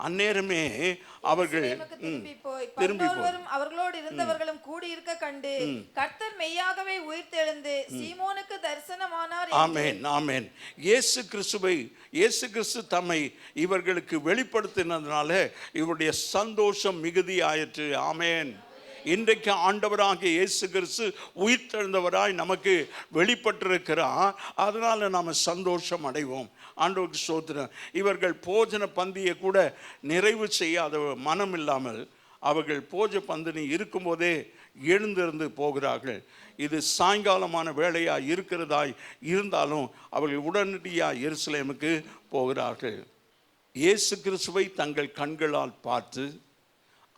அந்நேரமே அவர்கள் திரும்பி அவர்களோடு இருந்தவர்களும் கூடி இருக்க கண்டு கர்த்தர் மெய்யாகவே உயிர்த்தெழுந்து சீமோனுக்கு தரிசனமானார். ஆமென், ஆமென். இயேசு கிறிஸ்து தம்மை இவர்களுக்கு வெளிப்படுத்தினதுனால இவருடைய சந்தோஷம் மிகுதி ஆயிற்று. ஆமென். இன்றைக்கு ஆண்டவராகிய இயேசு கிறிஸ்து உயிர்த்தெழுந்தவராய் நமக்கு வெளிப்பட்டிருக்கிறார். அதனால நாம் சந்தோஷம் அடைவோம். ஆண்டவருக்கு ஸ்தோத்திரம். இவர்கள் போஜன பந்தியை கூட நிறைவு செய்யாத மனம் இல்லாமல் அவர்கள் போஜ பந்தினி இருக்கும்போதே எழுந்திருந்து போகிறார்கள். இது சாயங்காலமான வேளையாக இருக்கிறதாய் இருந்தாலும் அவர்கள் உடனடியாக எருசலேமுக்கு போகிறார்கள். இயேசு கிறிஸ்துவை தங்கள் கண்களால் பார்த்து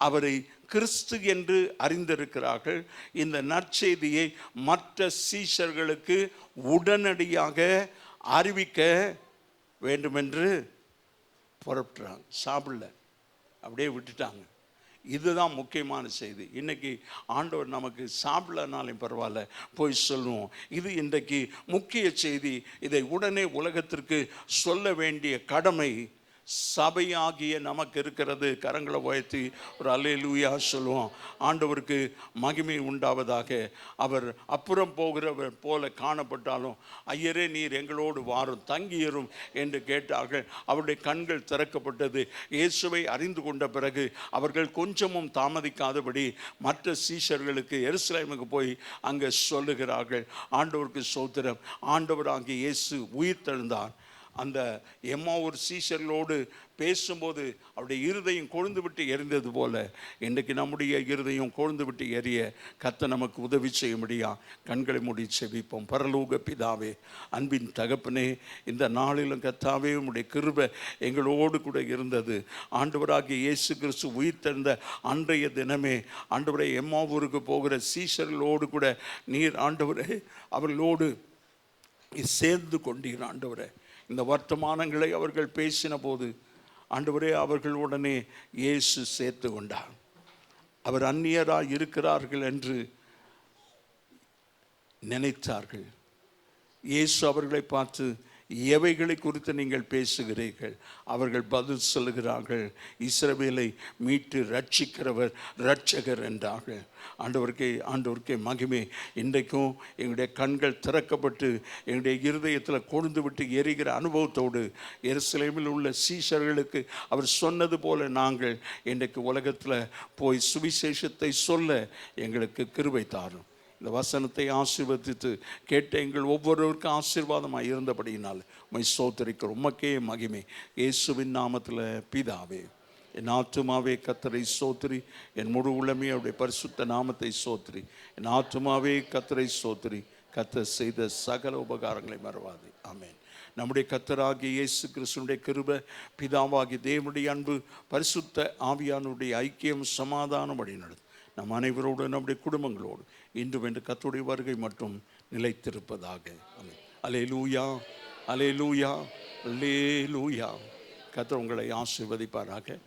அவரை கிறிஸ்து என்று அறிந்திருக்கிறார்கள். இந்த நற்செய்தியை மற்ற சீஷர்களுக்கு உடனடியாக அறிவிக்க வேண்டுமென்று புறப்பட்டுறாங்க. சாப்பிடல, அப்படியே விட்டுட்டாங்க. இதுதான் முக்கியமான செய்தி. இன்றைக்கி ஆண்டவர் நமக்கு சாப்பிடலனாலும் பரவாயில்ல, போய் சொல்லுவோம். இது இன்றைக்கு முக்கிய செய்தி. இதை உடனே உலகத்திற்கு சொல்ல வேண்டிய கடமை சபையாகிய நமக்கு இருக்கிறது. கரங்களை உயர்த்தி ஒரு அல்லேலூயா சொல்லுவோம். ஆண்டவருக்கு மகிமை உண்டாவதாக. அவர் அப்புறம் போகிறவர் போல காணப்பட்டாலும், ஐயரே நீர் எங்களோடு வாரும், தங்கியரும் என்று கேட்டார்கள். அவருடைய கண்கள் திறக்கப்பட்டது. இயேசுவை அறிந்து கொண்ட பிறகு அவர்கள் கொஞ்சமும் தாமதிக்காதபடி மற்ற சீஷர்களுக்கு எருசலேமுக்கு போய் அங்கே சொல்லுகிறார்கள். ஆண்டவருக்கு ஸ்தோத்திரம். ஆண்டவராகிய இயேசு உயிர்த்தெழுந்தார். அந்த எம்மாவூர் சீஷர்களோடு பேசும்போது அவருடைய இருதயம் கொழுந்து விட்டு எரிந்தது போல இன்றைக்கு நம்முடைய இருதயம் கொழுந்து விட்டு எரிய கர்த்தர் நமக்கு உதவி செய்ய முடியும். கண்களை மூடி செபிப்போம். பரலோக பிதாவே, அன்பின் தகப்பனே, இந்த நாளிலும் கர்த்தாவே உம்முடைய கிருபை எங்களோடு கூட இருந்தது. ஆண்டவராகிய இயேசு கிறிஸ்து உயிர்த்தெழுந்த அன்றைய தினமே ஆண்டவரை எம்மாவூருக்கு போகிற சீஷர்களோடு கூட நீர் ஆண்டவரே அவர்களோடு சேர்ந்து கொண்டீர். ஆண்டவரே, இந்த வர்த்தமானங்களை அவர்கள் பேசின போது ஆண்டவரே அவர்கள் உடனே இயேசு சேர்த்து கொண்டார். அவர் அந்நியராய் இருக்கிறார்கள் என்று நினைத்தார்கள். இயேசு அவர்களை பார்த்து, எவைகளை குறித்து நீங்கள் பேசுகிறீர்கள்? அவர்கள் பதில் சொல்லுகிறார்கள், இஸ்ரவேலை மீட்டு ரட்சிக்கிறவர் இரட்சகர் என்றார்கள். ஆண்டவருக்கே மகிமை. இன்றைக்கும் எங்களுடைய கண்கள் திறக்கப்பட்டு எங்களுடைய இருதயத்தில் கொழுந்து விட்டு எரிகிற அனுபவத்தோடு எருசலேமில் உள்ள சீஷர்களுக்கு அவர் சொன்னது போல நாங்கள் இன்றைக்கு உலகத்தில் போய் சுவிசேஷத்தை சொல்ல எங்களுக்கு கிருபை தாரும். இந்த வசனத்தை ஆசீர்வதித்து கேட்ட எங்கள் ஒவ்வொருவருக்கும் ஆசீர்வாதமாக இருந்தபடியினால் உம்மை ஸ்தோத்திரிக்கிறோம். உமக்கே மகிமை. இயேசுவின் நாமத்தில் பிதாவே. என் ஆத்துமாவே கர்த்தரை ஸ்தோத்திரி, என் முழு உள்ளமே அவருடைய பரிசுத்த நாமத்தை ஸ்தோத்திரி. என் ஆத்துமாவே கர்த்தரை ஸ்தோத்திரி, கர்த்தர் செய்த சகல உபகாரங்களை மறவாது. ஆமென். நம்முடைய கர்த்தராகிய இயேசு கிறிஸ்துவினுடைய கிருபை, பிதாவாகிய தேவனுடைய அன்பு, பரிசுத்த ஆவியானுடைய ஐக்கியம், சமாதானம் வழி நடத்தும் நம் அனைவரோடு, நம்முடைய குடும்பங்களோடு இன்றும் என்று கர்த்தருடைய வருகை மட்டும் நிலைத்திருப்பதாக. ஆமென். அல்லேலூயா, அல்லேலூயா, அல்லேலூயா. கர்த்தர் உங்களை ஆசீர்வதிப்பாராக.